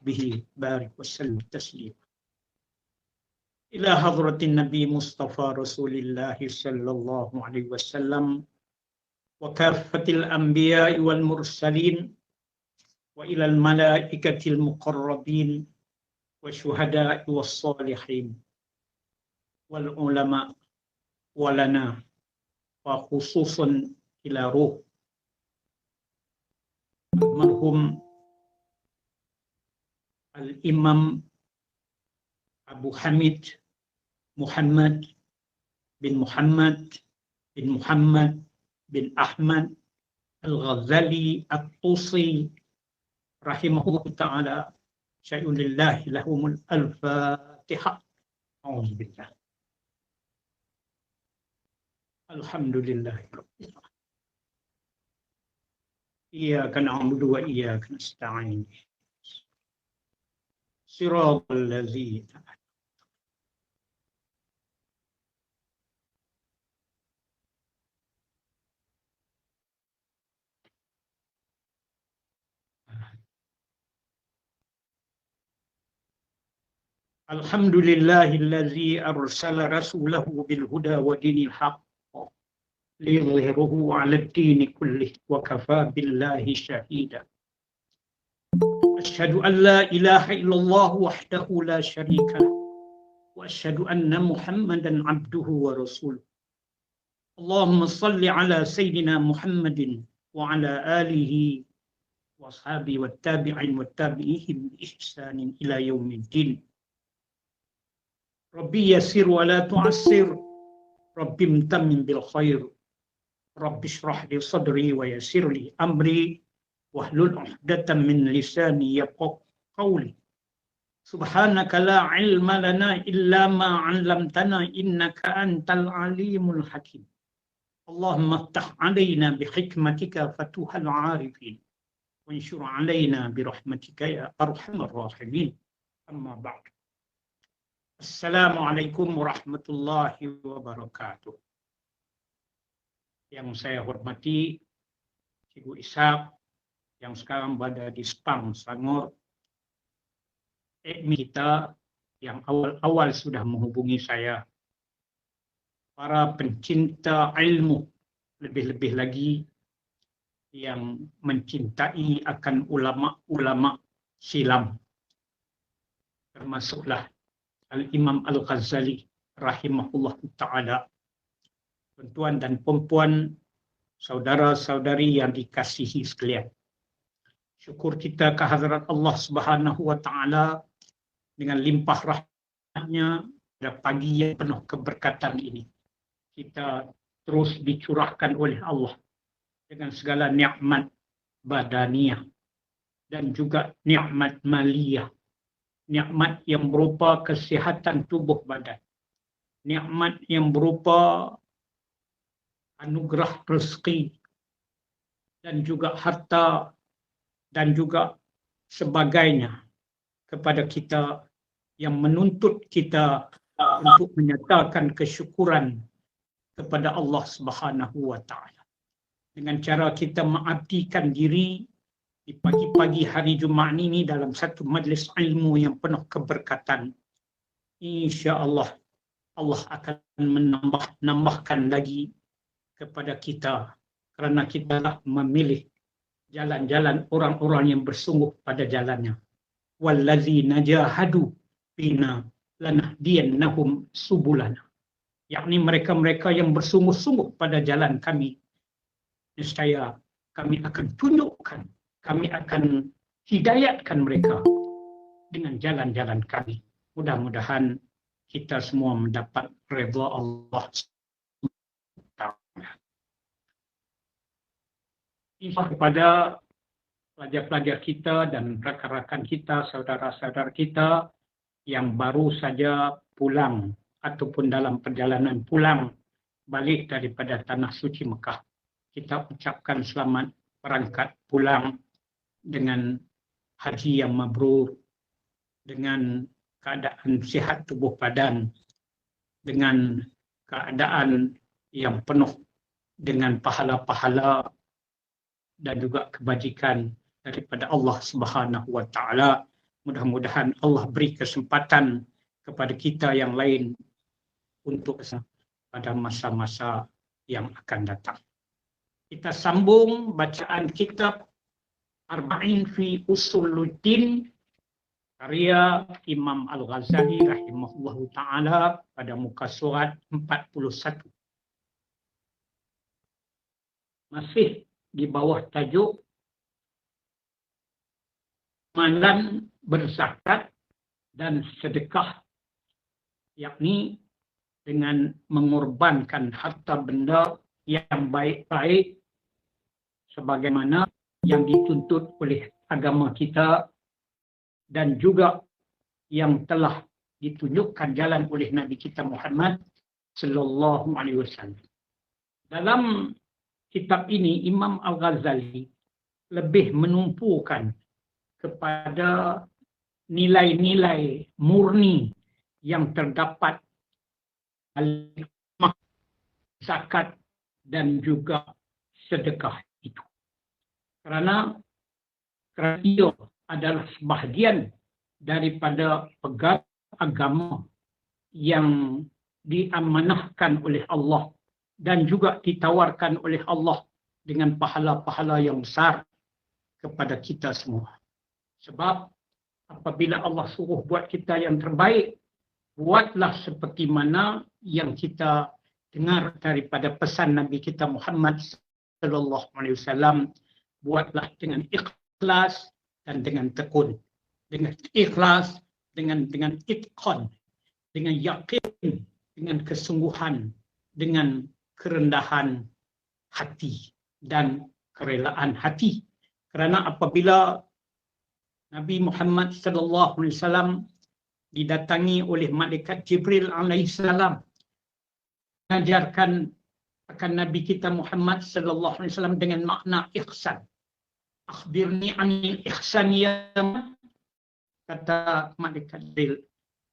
وصحبه بارك وسلم تسليما إلى حضرة النبي مصطفى رسول الله صلى الله عليه وسلم وكافة الأنبياء والمرسلين وإلى الملائكة المقربين والشهداء والصالحين والعلماء ولنا وخصوصا إلى روح المرحوم الإمام Abu Hamid Muhammad bin Muhammad bin Ahmad Al-Ghazali At-Tusi rahimahullah ta'ala syai'un lillahi lahumul al-Fatihah. A'udzubillah. Alhamdulillahi rabbil alamin. Iyyaka na'budu wa iyyaka nasta'in. Siratal ladzina Alhamdulillahillazi arsala rasulahu bil huda wa dinil haqq liyudhhirahu 'alad dini kullih wa kafaa billahi shahida. Asyhadu an la ilaha illallah wahdahu la syarika lah wa asyhadu anna Muhammadan 'abduhu wa rasuluh. Allahumma shalli 'ala sayyidina Muhammadin wa 'ala alihi wa ashabihi wat tabi'in wat tabi'ihim bi ihsanin ila yaumiddin. Rabbi yassir wa la tu'assir, Rabbi imtamin bil khair, Rabbi shrah li sadri wa yassir li amri, wahlul 'uqdatam min lisani yafqahu qawli. Subhanaka la ilma lana illa ma 'allamtana innaka antal alimul hakim. Allahumma iftah 'alaina bi hikmatika fatuhal 'arifin, wanshur 'alaina bi rahmatika ya arhamar rahimin. Amma ba'd. Assalamualaikum warahmatullahi wabarakatuh. Yang saya hormati Cikgu Ishak yang sekarang berada di Sepang, Selangor. Admin kita yang awal-awal sudah menghubungi saya. Para pencinta ilmu, lebih-lebih lagi yang mencintai akan ulama-ulama silam. Termasuklah Al-Imam Al-Ghazali rahimahullah ta'ala. Tuan-tuan dan puan-puan, saudara-saudari yang dikasihi sekalian. Syukur kita kehadrat Allah Subhanahu wa ta'ala dengan limpah rahmatnya pada pagi yang penuh keberkatan ini. Kita terus dicurahkan oleh Allah dengan segala nikmat badaniyah dan juga nikmat maliyah. Nikmat yang berupa kesihatan tubuh badan. Nikmat yang berupa anugerah rezeki dan juga harta dan juga sebagainya kepada kita yang menuntut kita untuk menyatakan kesyukuran kepada Allah Subhanahu wa ta'ala. Dengan cara kita mengabdikan diri di pagi-pagi hari Jumaat ini dalam satu majlis ilmu yang penuh keberkatan. Insya-Allah Allah akan menambahkan lagi kepada kita kerana kita telah memilih jalan-jalan orang-orang yang bersungguh pada jalannya. Wallazina jahadu fina lanahdiyannahum subulana. Yakni mereka-mereka yang bersungguh-sungguh pada jalan kami, niscaya kami akan tunjukkan, kami akan hidayatkan mereka dengan jalan-jalan kami. Mudah-mudahan kita semua mendapat redha Allah. Kepada pelajar-pelajar kita dan rakan-rakan kita, saudara-saudara kita yang baru saja pulang ataupun dalam perjalanan pulang balik daripada Tanah Suci Mekah. Kita ucapkan selamat berangkat pulang dengan haji yang mabrur, dengan keadaan sihat tubuh badan, dengan keadaan yang penuh dengan pahala-pahala dan juga kebajikan daripada Allah Subhanahu wa ta'ala. mudah-mudahan Allah beri kesempatan kepada kita yang lain untuk pada masa-masa yang akan datang. Kita sambung bacaan kitab Arba'in fi Usuluddin karya Imam Al-Ghazali rahimahullahu ta'ala pada muka surat 41. Masih di bawah tajuk amalan berzakat dan sedekah, yakni dengan mengorbankan harta benda yang baik-baik sebagaimana yang dituntut oleh agama kita dan juga yang telah ditunjukkan jalan oleh Nabi kita Muhammad sallallahu alaihi wasallam. Dalam kitab ini Imam Al-Ghazali lebih menumpukan kepada nilai-nilai murni yang terdapat dalam zakat dan juga sedekah itu. Kerana ia adalah sebahagian daripada pegawai agama yang diamanahkan oleh Allah dan juga ditawarkan oleh Allah dengan pahala-pahala yang besar kepada kita semua. Sebab apabila Allah suruh buat kita yang terbaik, buatlah seperti mana yang kita dengar daripada pesan Nabi kita Muhammad sallallahu alaihi wasallam, buatlah dengan ikhlas dan dengan tekun. Dengan ikhlas, dengan itqan, dengan yakin, dengan kesungguhan, dengan kerendahan hati dan kerelaan hati. Kerana apabila Nabi Muhammad sallallahu alaihi wasallam didatangi oleh malaikat Jibril alaihi salam mengajarkan akan Nabi kita Muhammad sallallahu alaihi wasallam dengan makna ihsan. Akhbirni anil ihsan ya, kata malaikat Jibril.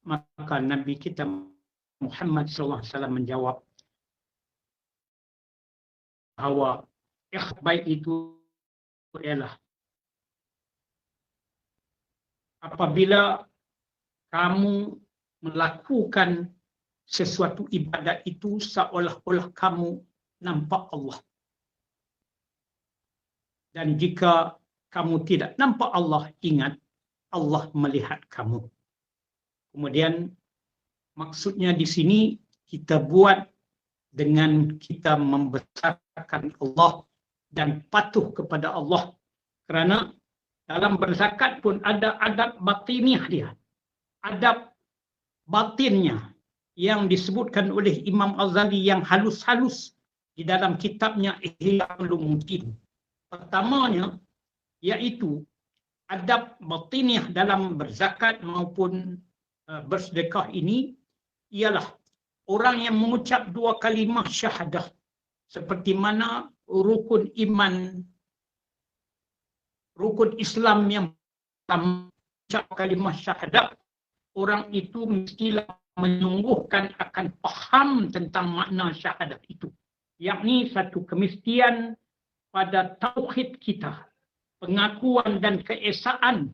Maka Nabi kita Muhammad sallallahu alaihi wasallam menjawab bahawa baik itu ialah apabila kamu melakukan sesuatu ibadat itu seolah-olah kamu nampak Allah. Dan jika kamu tidak nampak Allah, ingat Allah melihat kamu. Kemudian maksudnya di sini kita buat dengan kita membesarkan Allah dan patuh kepada Allah. Kerana dalam berzakat pun ada adab batiniah dia. Adab batinnya yang disebutkan oleh Imam Al-Ghazali yang halus-halus di dalam kitabnya Ihya Ulumuddin. Pertamanya iaitu adab batiniah dalam berzakat maupun bersedekah ini ialah orang yang mengucap dua kalimah syahadah seperti mana rukun iman, rukun Islam yang mengucap kalimah syahadah, orang itu mestilah menyungguhkan akan faham tentang makna syahadat itu. Yakni satu kemestian pada tauhid kita, pengakuan dan keesaan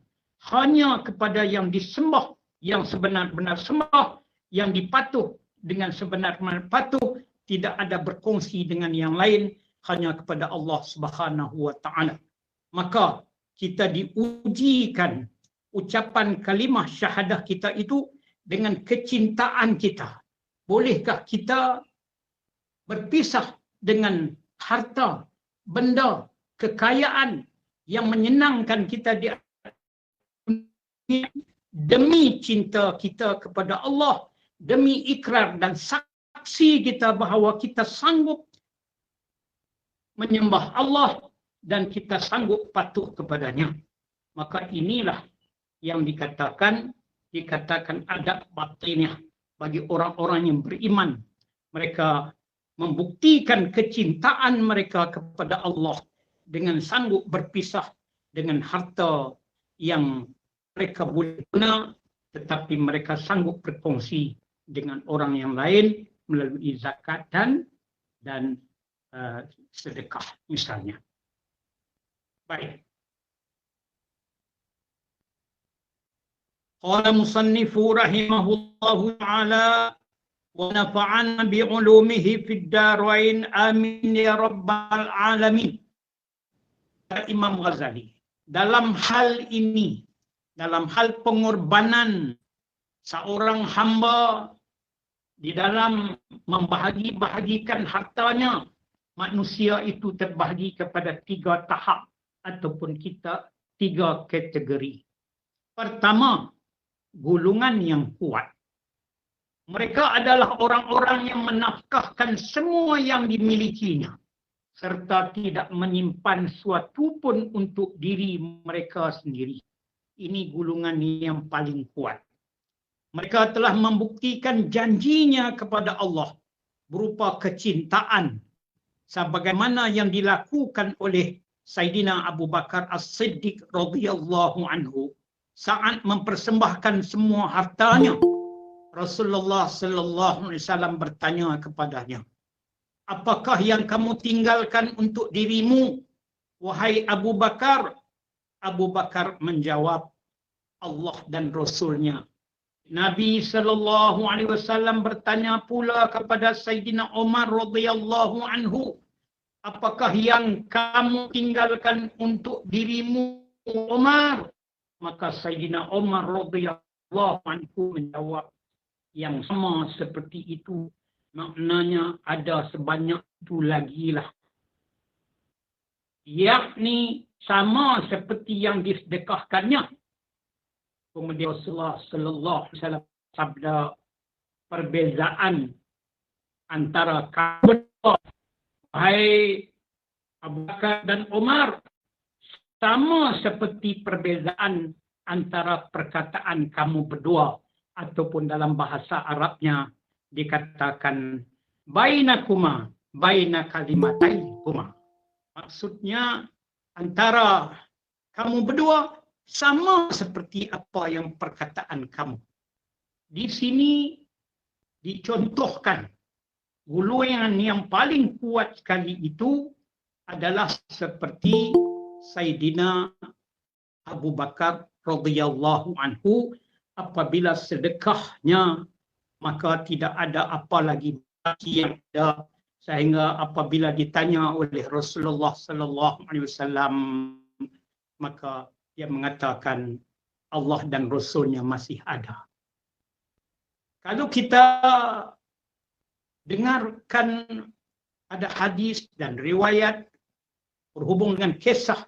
hanya kepada yang disembah, yang sebenar-benar sembah, yang dipatuh dengan sebenar-benar patuh, tidak ada berkongsi dengan yang lain, hanya kepada Allah Subhanahu wa taala. Maka kita diujikan ucapan kalimah syahadah kita itu dengan kecintaan kita. Bolehkah kita berpisah dengan harta, benda, kekayaan yang menyenangkan kita di demi cinta kita kepada Allah, demi ikrar dan saksi kita bahawa kita sanggup menyembah Allah dan kita sanggup patuh kepadanya. Maka inilah yang dikatakan adab batiniah bagi orang-orang yang beriman. Mereka membuktikan kecintaan mereka kepada Allah dengan sanggup berpisah dengan harta yang mereka boleh guna, tetapi mereka sanggup berkongsi dengan orang yang lain melalui zakat dan sedekah misalnya. Baik. Qala musannifu rahimahullahu ta'ala wa nafa'ana bi'ulumihi fid darain amin ya rabbal alamin. Imam Ghazali, dalam hal ini, dalam hal pengorbanan seorang hamba di dalam membahagi-bahagikan hartanya, manusia itu terbahagi kepada 3 tahap ataupun 3 kategori. Pertama, golongan yang kuat. Mereka adalah orang-orang yang menafkahkan semua yang dimilikinya serta tidak menyimpan suatu pun untuk diri mereka sendiri. Ini golongan yang paling kuat. Mereka telah membuktikan janjinya kepada Allah berupa kecintaan sebagaimana yang dilakukan oleh Sayyidina Abu Bakar As-Siddiq radhiyallahu anhu saat mempersembahkan semua hartanya. Rasulullah sallallahu alaihi wasallam bertanya kepadanya, "Apakah yang kamu tinggalkan untuk dirimu, wahai Abu Bakar?" Abu Bakar menjawab, "Allah dan Rasulnya." Nabi sallallahu alaihi wasallam bertanya pula kepada Sayyidina Umar radhiyallahu anhu, "Apakah yang kamu tinggalkan untuk dirimu, Umar?" Maka Sayyidina Umar radhiyallahu anhu menjawab, yang sama seperti itu, maknanya ada sebanyak itu lagi lah. Yakni sama seperti yang disedekahkannya. Kemudian Rasulullah sallallahu alaihi wasallam sabda, perbezaan antara kamu, hai Abu Bakar dan Umar, sama seperti perbezaan antara perkataan kamu berdua, ataupun dalam bahasa Arabnya dikatakan bainakuma baina kalimatikuma. Maksudnya antara kamu berdua sama seperti apa yang perkataan kamu. Di sini dicontohkan golongan yang paling kuat sekali itu adalah seperti Sayyidina Abu Bakar radhiyallahu anhu. Apabila sedekahnya, maka tidak ada apa lagi yang ada, sehingga apabila ditanya oleh Rasulullah sallallahu alaihi wasallam, maka dia mengatakan Allah dan Rasulnya masih ada. Kalau kita dengarkan ada hadis dan riwayat berhubung dengan kisah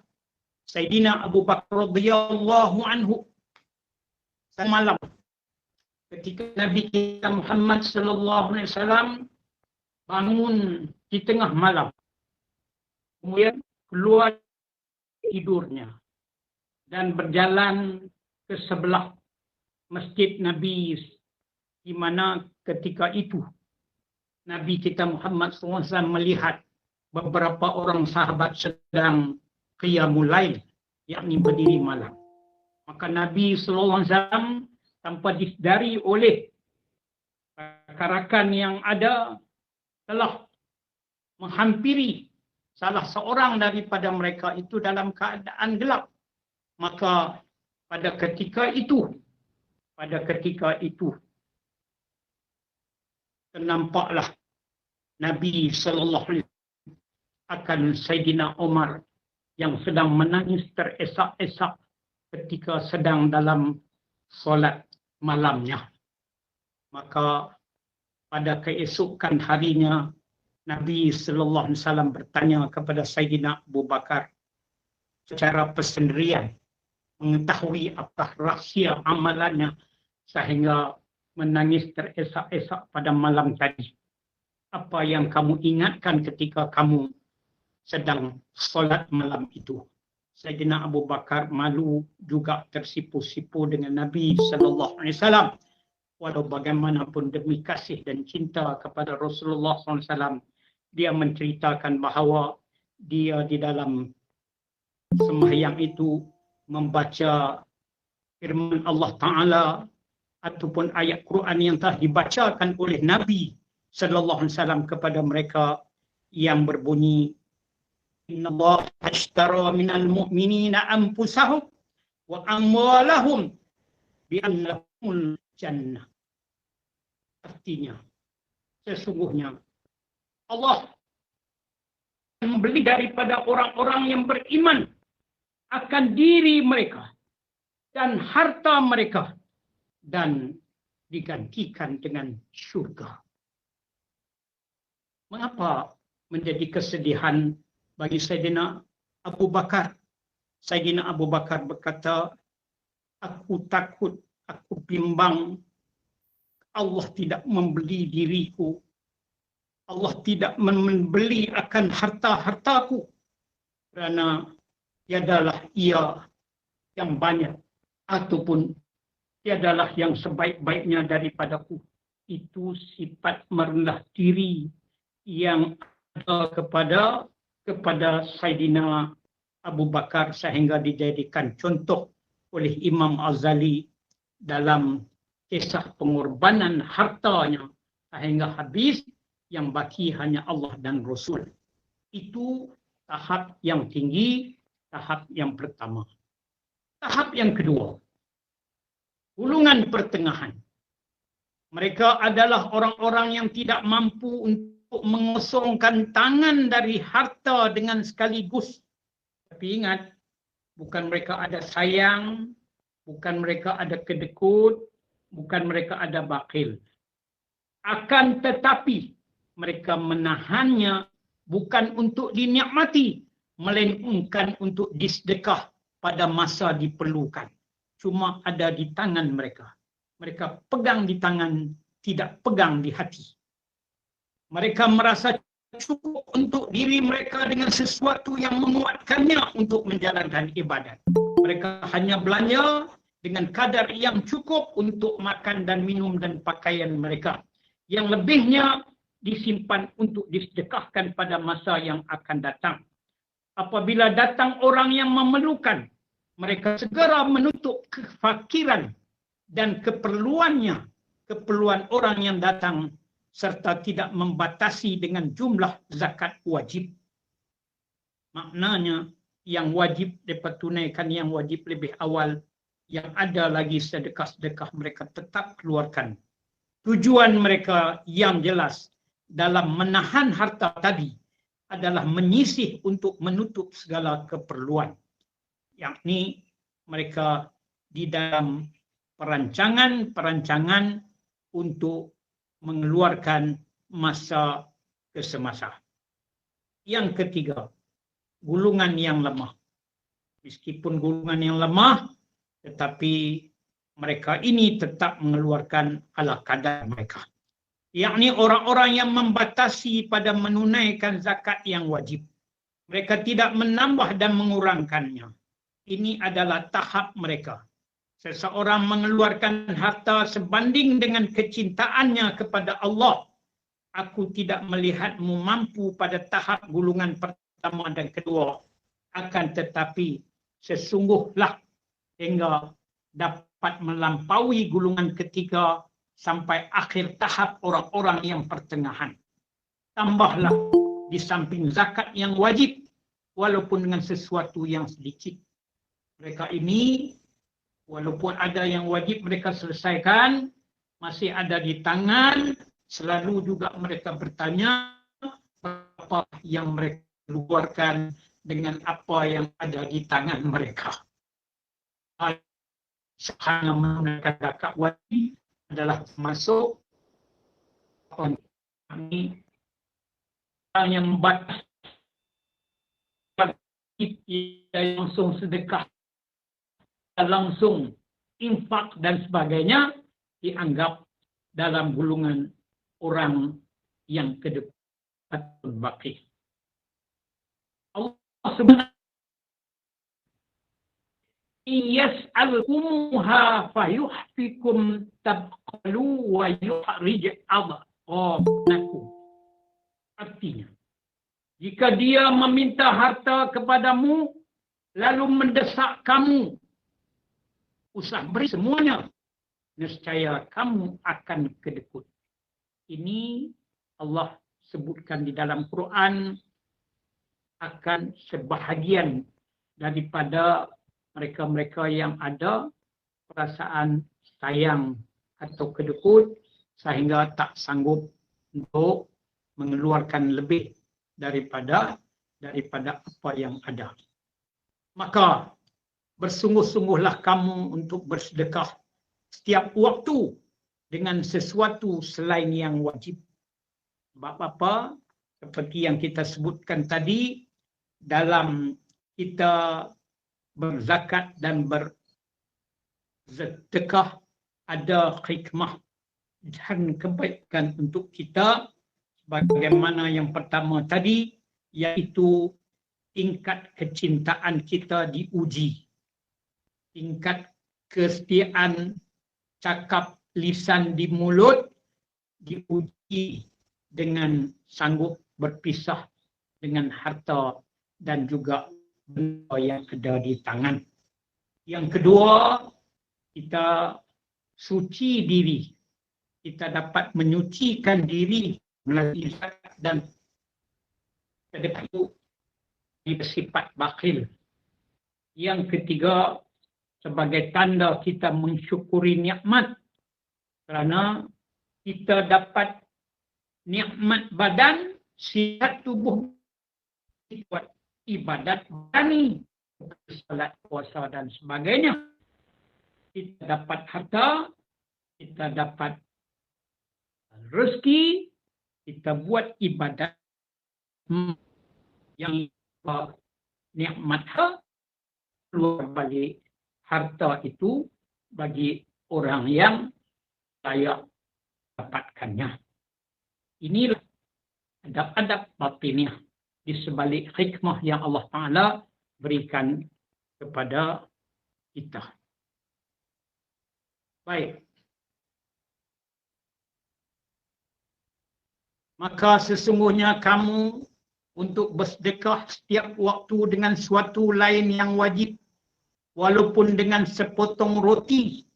Sayyidina Abu Bakar radhiyallahu anhu, semalam ketika Nabi kita Muhammad sallallahu alaihi wasallam bangun di tengah malam, kemudian keluar tidurnya dan berjalan ke sebelah masjid Nabi, di mana ketika itu Nabi kita Muhammad sallallahu alaihi wasallam melihat beberapa orang sahabat sedang qiyamul lail, yakni berdiri malam. Maka Nabi sallallahu alaihi wasallam tanpa disedari oleh rakan yang ada telah menghampiri salah seorang daripada mereka itu dalam keadaan gelap. Maka pada ketika itu ternampaklah Nabi sallallahu alaihi wasallam akan Sayyidina Umar yang sedang menangis teresak-esak ketika sedang dalam solat malamnya. Maka pada keesokan harinya Nabi sallallahu alaihi wasallam bertanya kepada Sayyidina Abu Bakar secara persendirian, mengetahui apa rahsia amalannya sehingga menangis teresak-esak pada malam tadi. Apa yang kamu ingatkan ketika kamu sedang solat malam itu? Sayyidina Abu Bakar malu juga tersipu-sipu dengan Nabi sallallahu alaihi wasallam. Walau bagaimanapun demi kasih dan cinta kepada Rasulullah sallallahu alaihi wasallam, dia menceritakan bahawa dia di dalam sembahyang itu membaca firman Allah Ta'ala ataupun ayat Quran yang telah dibacakan oleh Nabi sallallahu alaihi wasallam kepada mereka yang berbunyi, Inna Allah ashtara minal mu'minina anfusahum wa amwalahum bi'annahumul jannah. Artinya, sesungguhnya Allah membeli daripada orang-orang yang beriman akan diri mereka dan harta mereka dan digantikan dengan syurga. Mengapa menjadi kesedihan bagi Sayyidina Abu Bakar? Sayyidina Abu Bakar berkata, aku takut, aku bimbang Allah tidak membeli diriku. Allah tidak membeli akan harta-hartaku. Kerana tiadalah ia yang banyak ataupun tiadalah yang sebaik-baiknya daripadaku. Itu sifat merendah diri yang ada kepada Sayyidina Abu Bakar sehingga dijadikan contoh oleh Imam Ghazali dalam kisah pengorbanan hartanya sehingga habis, yang baki hanya Allah dan Rasul. Itu tahap yang tinggi, tahap yang pertama. Tahap yang kedua, golongan pertengahan. Mereka adalah orang-orang yang tidak mampu untuk mengosongkan tangan dari harta dengan sekaligus. Tapi ingat, bukan mereka ada sayang, bukan mereka ada kedekut, bukan mereka ada bakhil. Akan tetapi, mereka menahannya bukan untuk dinikmati, melainkan untuk disedekah pada masa diperlukan. Cuma ada di tangan mereka. Mereka pegang di tangan, tidak pegang di hati. Mereka merasa cukup untuk diri mereka dengan sesuatu yang menguatkannya untuk menjalankan ibadat. Mereka hanya belanja dengan kadar yang cukup untuk makan dan minum dan pakaian mereka. Yang lebihnya disimpan untuk disedekahkan pada masa yang akan datang. Apabila datang orang yang memerlukan, mereka segera menutup kefakiran dan keperluan orang yang datang, serta tidak membatasi dengan jumlah zakat wajib. Maknanya, yang wajib dapat tunaikan yang wajib lebih awal, yang ada lagi sedekah-sedekah mereka tetap keluarkan. Tujuan mereka yang jelas dalam menahan harta tadi adalah menyisih untuk menutup segala keperluan. Yakni mereka di dalam perancangan untuk mengeluarkan masa ke semasa. Yang ketiga, golongan yang lemah. Meskipun golongan yang lemah, tetapi mereka ini tetap mengeluarkan ala kadar mereka. Yakni orang-orang yang membatasi pada menunaikan zakat yang wajib. Mereka tidak menambah dan mengurangkannya. Ini adalah tahap mereka. Seseorang mengeluarkan harta sebanding dengan kecintaannya kepada Allah. Aku tidak melihatmu mampu pada tahap golongan pertama dan kedua. Akan tetapi sesungguhlah hingga dapat melampaui golongan ketiga sampai akhir tahap orang-orang yang pertengahan. Tambahlah di samping zakat yang wajib, walaupun dengan sesuatu yang sedikit. Mereka ini, walaupun ada yang wajib mereka selesaikan, masih ada di tangan, selalu juga mereka bertanya apa yang mereka keluarkan dengan apa yang ada di tangan mereka. Hanya menggunakan zakat wajib adalah masuk ini yang membatas langsung sedekah, langsung infak dan sebagainya dianggap dalam golongan orang yang kedepan baki. Allah sebenarnya yas'alkumuha fayuhfikum tabqalu wa yuhrij adqanakum. Artinya, jika dia meminta harta kepadamu lalu mendesak kamu, usah beri semuanya, nescaya kamu akan kedekut. Ini Allah sebutkan di dalam Quran akan sebahagian daripada mereka-mereka yang ada perasaan sayang atau kedekut sehingga tak sanggup untuk mengeluarkan lebih daripada apa yang ada. Maka bersungguh-sungguhlah kamu untuk bersedekah setiap waktu dengan sesuatu selain yang wajib. Sebab apa? Seperti yang kita sebutkan tadi, dalam kita berzakat dan bersedekah ada hikmah dan kebaikan untuk kita. Bagaimana yang pertama tadi, yaitu tingkat kecintaan kita diuji. Tingkat kesetiaan cakap lisan di mulut diuji dengan sanggup berpisah dengan harta dan juga benda yang ada di tangan. Yang kedua, kita suci diri. Kita dapat menyucikan diri melalui zakat dan sedekah itu bersifat bakhil. Yang ketiga, sebagai tanda kita mensyukuri nikmat kerana kita dapat nikmat badan, sihat tubuh, buat ibadat berani, salat, puasa dan sebagainya. Kita dapat harta, kita dapat rezeki, kita buat ibadat yang nikmat keluar balik harta itu bagi orang yang layak dapatkannya. Inilah adab-adab batiniah di sebalik hikmah yang Allah Ta'ala berikan kepada kita. Baik. Maka sesungguhnya kamu untuk bersedekah setiap waktu dengan suatu lain yang wajib, walaupun dengan sepotong roti,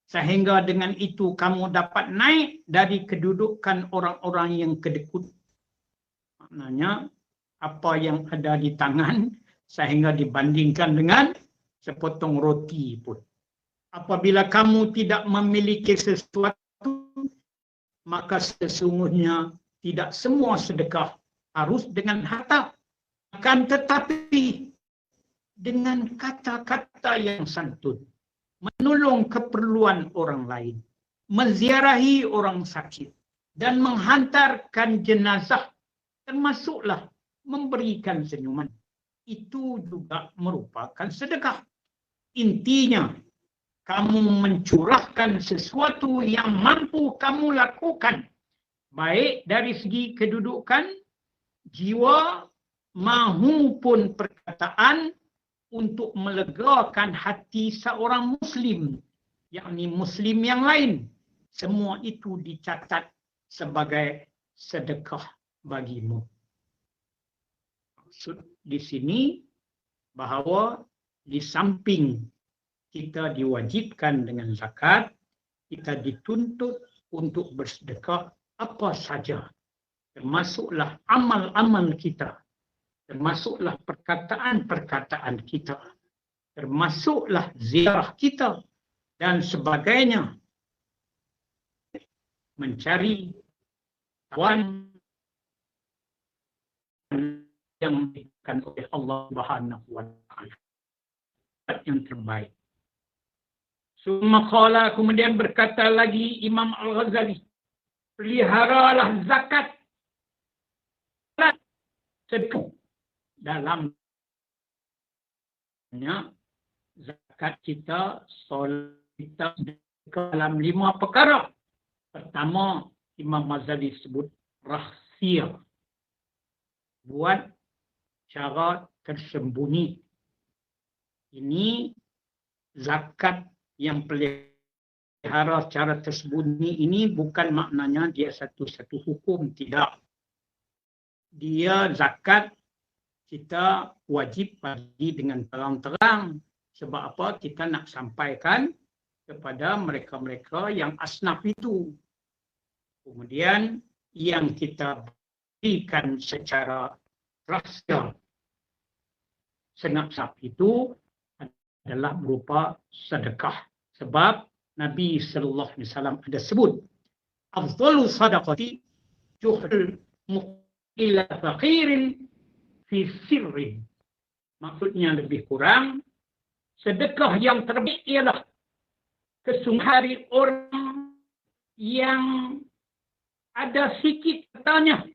sehingga dengan itu kamu dapat naik dari kedudukan orang-orang yang kedekut. Maknanya, apa yang ada di tangan sehingga dibandingkan dengan sepotong roti pun. Apabila kamu tidak memiliki sesuatu, maka sesungguhnya tidak semua sedekah harus dengan harta. Akan tetapi dengan kata-kata yang santun, menolong keperluan orang lain, menziarahi orang sakit, dan menghantarkan jenazah, termasuklah memberikan senyuman. Itu juga merupakan sedekah. Intinya, kamu mencurahkan sesuatu yang mampu kamu lakukan, baik dari segi kedudukan, jiwa, maupun perkataan, untuk melegakan hati seorang Muslim, yakni Muslim yang lain. Semua itu dicatat sebagai sedekah bagimu. Maksud di sini bahawa di samping kita diwajibkan dengan zakat, kita dituntut untuk bersedekah apa saja, termasuklah amal-amal kita, termasuklah perkataan-perkataan kita, termasuklah ziarah kita dan sebagainya. Mencari kawan yang diberikan oleh Allah Subhanahu wa Ta'ala yang terbaik. Summa kemudian berkata lagi Imam Al-Ghazali, peliharalah zakat sedekah dalam zakat kita, solat kita dalam 5 perkara. Pertama, Imam Ghazali sebut rahsia, buat cara tersembunyi. Ini zakat yang pelihara secara tersembunyi ini bukan maknanya dia satu-satu hukum, tidak. Dia zakat kita wajib bagi dengan terang-terang. Sebab apa? Kita nak sampaikan kepada mereka-mereka yang asnaf itu. Kemudian yang kita berikan secara rahsia senap-senap itu adalah berupa sedekah. Sebab Nabi sallallahu alaihi wasallam ada sebut, afdalu sadaqati juhul ila faqirin fi sirrin. Maksudnya lebih kurang, sedekah yang terbaik ialah kesungguhan orang yang ada sikit hartanya,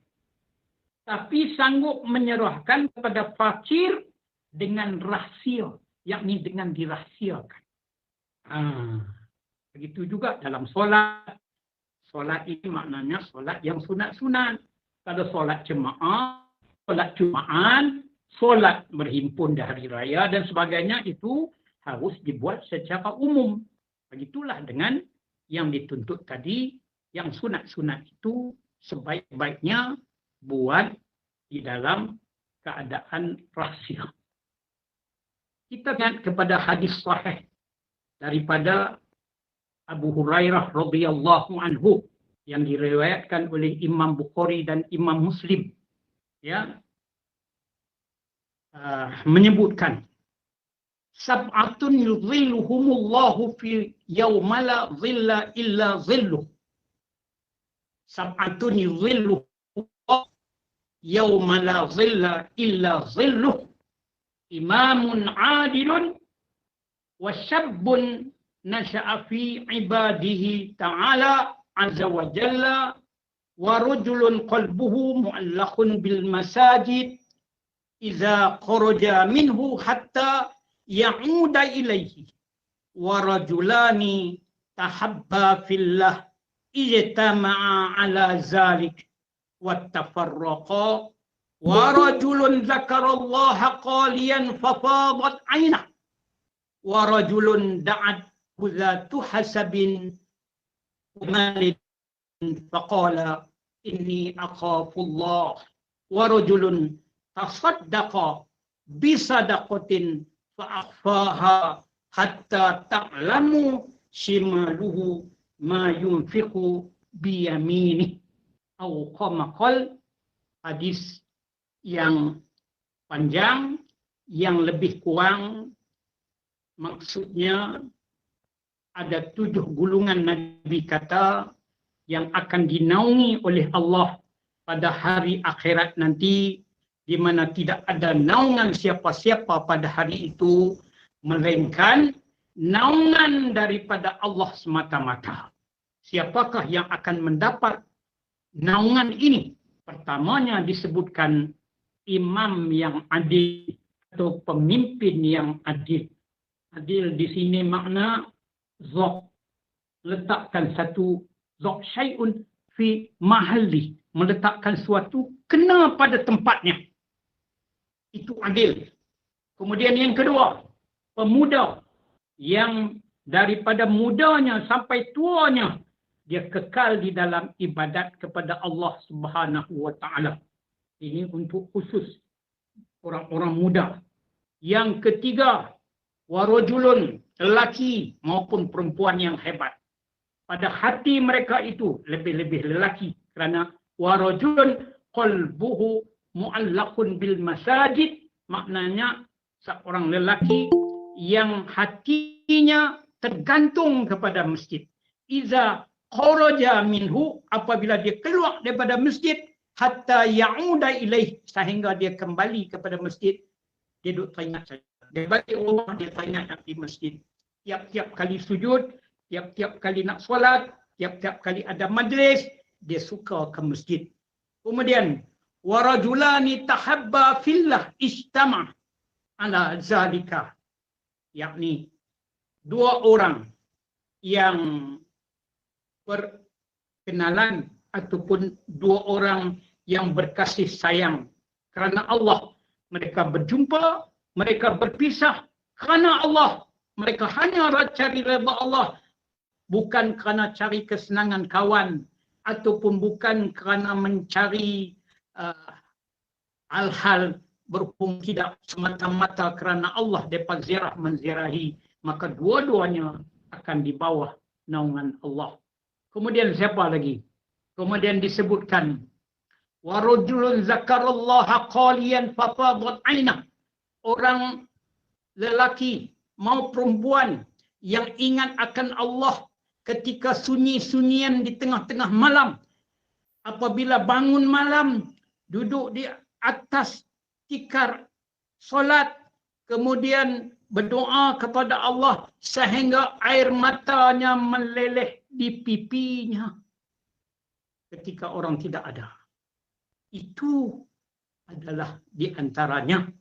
tapi sanggup menyerahkan kepada fakir dengan rahsia, yakni dengan dirahsiakan. Begitu juga dalam solat. Solat ini maknanya solat yang sunat-sunat. Kalau solat jemaah, solat Jumaat, solat berhimpun di hari raya dan sebagainya, itu harus dibuat secara umum. Begitulah dengan yang dituntut tadi, yang sunat-sunat itu sebaik-baiknya buat di dalam keadaan rahsia. Kita ingat kepada hadis sahih daripada Abu Hurairah radhiyallahu anhu yang diriwayatkan oleh Imam Bukhari dan Imam Muslim, ya, menyebutkan sab'atun yudhilluhumullahu fi yawma la dhilla illa dhilluh. Sab'atun yudhilluhumullahu yawma la dhilla illa dhilluh. Imamun adilun wa syabbun nasha'a fi ibadihi ta'ala azza wa jalla wa rajulun qalbuhu mu'allaqun bil masajid idza kharaja minhu hatta ya'uda ilaihi wa rajulani tahabba fillah ijtama'a ala zalik wattafarraqa wa rajulun dzakarallaha qaliyan fafadat 'ainah wa rajulun da'at dzatu hasabin malin faqala inni akhafullah wa rajulun tasaddaqa bisadaqatin fa'akhfaha hatta ta'lamu shimaluhu ma yunfiqu biyaminih. Atau qamaqal, hadis yang panjang, yang lebih kurang maksudnya ada 7 gulungan Nabi kata yang akan dinaungi oleh Allah pada hari akhirat nanti, di mana tidak ada naungan siapa-siapa pada hari itu melainkan naungan daripada Allah semata-mata. Siapakah yang akan mendapat naungan ini? Pertamanya disebutkan imam yang adil atau pemimpin yang adil. Adil di sini makna zat, letakkan satu zat syai'un fi mahalli, meletakkan suatu kena pada tempatnya. Itu adil. Kemudian yang kedua, pemuda yang daripada mudanya sampai tuanya dia kekal di dalam ibadat kepada Allah Subhanahu wa taala. Ini untuk khusus orang-orang muda. Yang ketiga, warajulun, lelaki maupun perempuan yang hebat. Pada hati mereka itu lebih-lebih lelaki, kerana warajulun qalbuhu mu'allaqun bil masajid, maknanya seorang lelaki yang hatinya tergantung kepada masjid. Iza kharaja minhu, apabila dia keluar daripada masjid, hatta ya'uda ilaih, sehingga dia kembali kepada masjid, dia duduk teringat saja. Dia balik rumah, dia teringat di masjid. Tiap-tiap kali sujud, tiap-tiap kali nak solat, tiap-tiap kali ada majlis, dia suka ke masjid. Kemudian, warajulani tahabba fillah istama' ala zalika. Yakni, 2 orang yang berkenalan ataupun 2 orang yang berkasih sayang kerana Allah. Mereka berjumpa, mereka berpisah kerana Allah. Mereka hanya cari redha Allah, bukan kerana cari kesenangan kawan ataupun bukan kerana mencari hal-hal berhubung, tidak semata-mata kerana Allah dapat ziarah menziarahi, maka dua-duanya akan di bawah naungan Allah. Kemudian siapa lagi? Kemudian disebutkan warajulun zakarallaha qaliyan fafadat 'ainah. Orang lelaki mau perempuan yang ingat akan Allah ketika sunyi-sunyian di tengah-tengah malam, apabila bangun malam, duduk di atas tikar solat, kemudian berdoa kepada Allah sehingga air matanya meleleh di pipinya ketika orang tidak ada. Itu adalah di antaranya.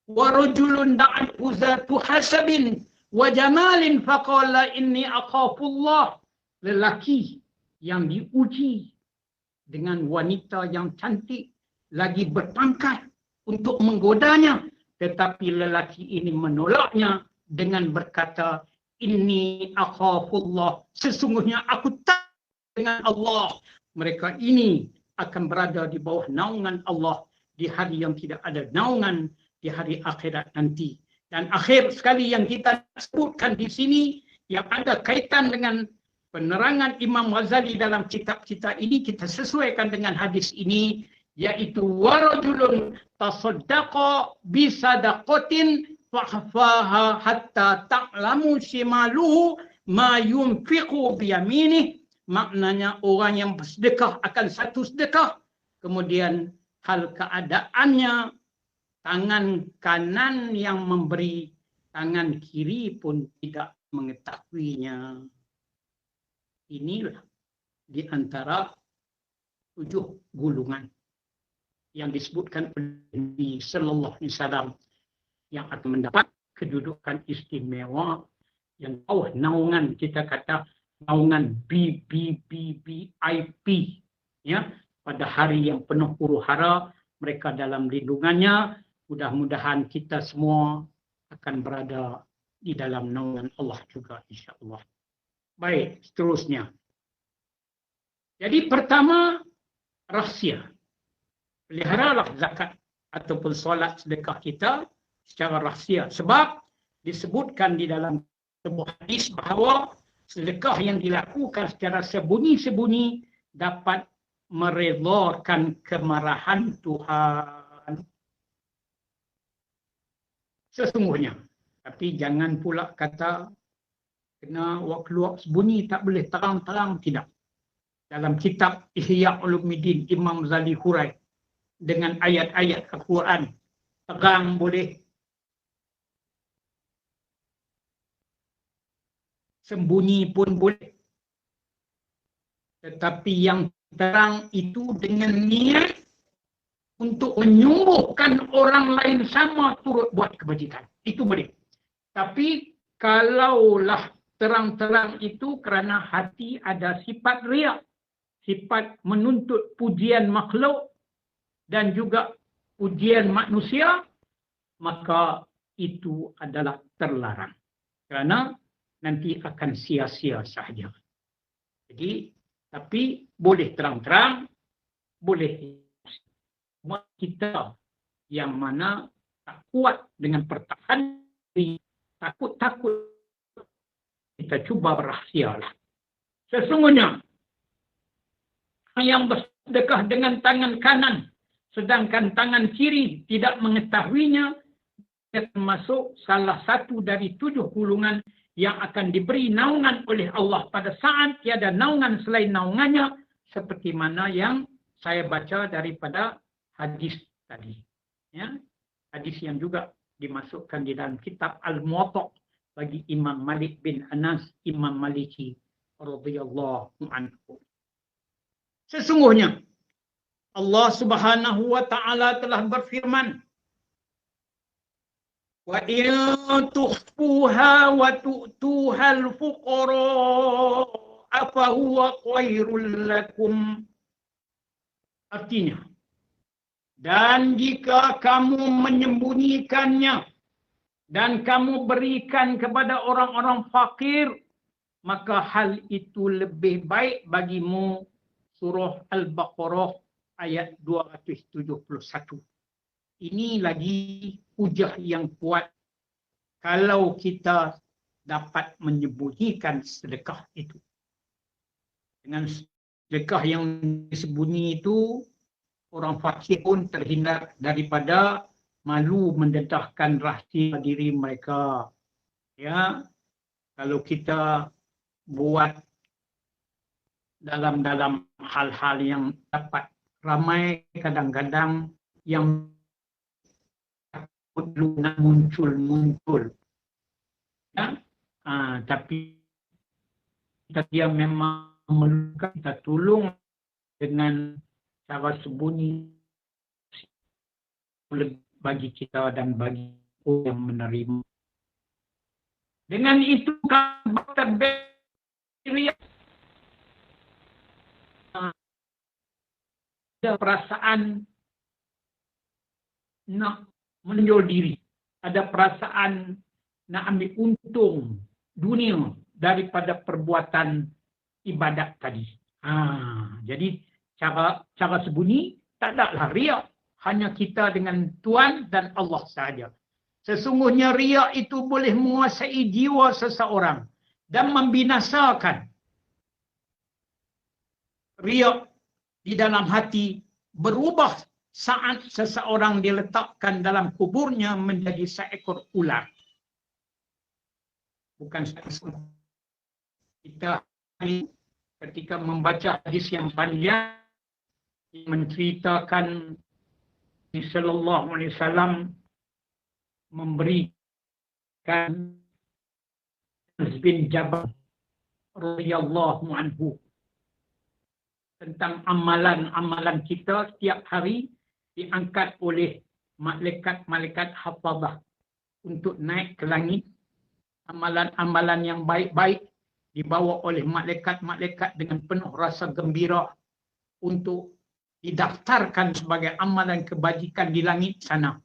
Wa rajulun da'athu zatu hasabin wa jamalin faqala inni akhafullah. Lelaki yang diuji dengan wanita yang cantik lagi berpangkat untuk menggodanya, tetapi lelaki ini menolaknya dengan berkata, inni akhafullah, sesungguhnya aku takut dengan Allah. Mereka ini akan berada di bawah naungan Allah di hari yang tidak ada naungan, di hari akhirat nanti. Dan akhir sekali yang kita sebutkan di sini, yang ada kaitan dengan penerangan Imam Ghazali dalam kitab kita ini, kita sesuaikan dengan hadis ini, yaitu warajulun tasaddaqa bisadaqatin fahfaha hatta ta'lamu shimaluhu ma yunfiqu biyaminih. Maknanya orang yang bersedekah akan satu sedekah, kemudian hal keadaannya tangan kanan yang memberi, tangan kiri pun tidak mengetahuinya. Inilah di antara 7 gulungan yang disebutkan oleh Nabi Sallallahu Alaihi Wasallam yang akan mendapat kedudukan istimewa yang bawah naungan, kita kata naungan BBBBIP, ya, pada hari yang penuh huru-hara mereka dalam lindungannya. Mudah-mudahan kita semua akan berada di dalam naungan Allah juga, insya-Allah. Baik, seterusnya. Jadi pertama, rahsia. Peliharalah zakat ataupun solat sedekah kita secara rahsia. Sebab disebutkan di dalam sebuah hadis bahawa sedekah yang dilakukan secara sembunyi-sembunyi dapat meredhakan kemarahan Tuhan. Sesungguhnya. Tapi jangan pula kata kena keluar sembunyi, tak boleh terang-terang, tidak. Dalam kitab Ihya Ulumuddin Imam Ghazali hurai dengan ayat-ayat Al-Quran, terang boleh, sembunyi pun boleh. Tetapi yang terang itu dengan niat untuk menyembuhkan orang lain sama turut buat kebajikan. Itu boleh. Tapi kalaulah terang-terang itu kerana hati ada sifat riya, sifat menuntut pujian makhluk dan juga pujian manusia, maka itu adalah terlarang. Kerana nanti akan sia-sia sahaja. Jadi, tapi boleh terang-terang, boleh kita yang mana tak kuat dengan pertahanan, takut-takut, kita cuba berahsialah. Sesungguhnya, yang bersedekah dengan tangan kanan, sedangkan tangan kiri tidak mengetahuinya, termasuk salah satu dari 7 gulungan yang akan diberi naungan oleh Allah pada saat tiada naungan selain naungannya, seperti mana yang saya baca daripada hadis tadi. Ya, hadis yang juga dimasukkan di dalam kitab Al-Muwatta bagi Imam Malik bin Anas, Imam Maliki radhiyallahu anhu. Sesungguhnya Allah Subhanahu wa taala telah berfirman, wa in tukhfuha wa tu'tuhal fuqara fa huwa khairul lakum. Artinya, dan jika kamu menyembunyikannya dan kamu berikan kepada orang-orang fakir, maka hal itu lebih baik bagimu. Surah Al-Baqarah ayat 271. Ini lagi hujah yang kuat kalau kita dapat menyembunyikan sedekah itu. Dengan sedekah yang disembunyi itu, orang fakir pun terhindar daripada malu mendedahkan rahsia diri mereka. Ya, kalau kita buat dalam hal-hal yang dapat ramai kadang-kadang yang muncul. Ya? Tapi dia memang memerlukan kita tolong dengan cara sembunyi bagi kita dan bagi orang yang menerima. Dengan itu kata riya ada perasaan nak menonjol diri, ada perasaan nak ambil untung dunia daripada perbuatan ibadat tadi. Jadi cara sembunyi tak adalah riya, hanya kita dengan Tuhan dan Allah sahaja. Sesungguhnya riya itu boleh menguasai jiwa seseorang dan membinasakan. Riya di dalam hati berubah saat seseorang diletakkan dalam kuburnya menjadi seekor ular. Bukan kita ketika membaca hadis yang panjang yang menceritakan Nabi Sallallahu Alaihi Wasallam memberikan bin Jabal radhiyallahu anhu tentang amalan-amalan kita setiap hari diangkat oleh malaikat-malaikat hafazah untuk naik ke langit. Amalan-amalan yang baik-baik dibawa oleh malaikat-malaikat dengan penuh rasa gembira untuk didaftarkan sebagai amalan kebajikan di langit sana.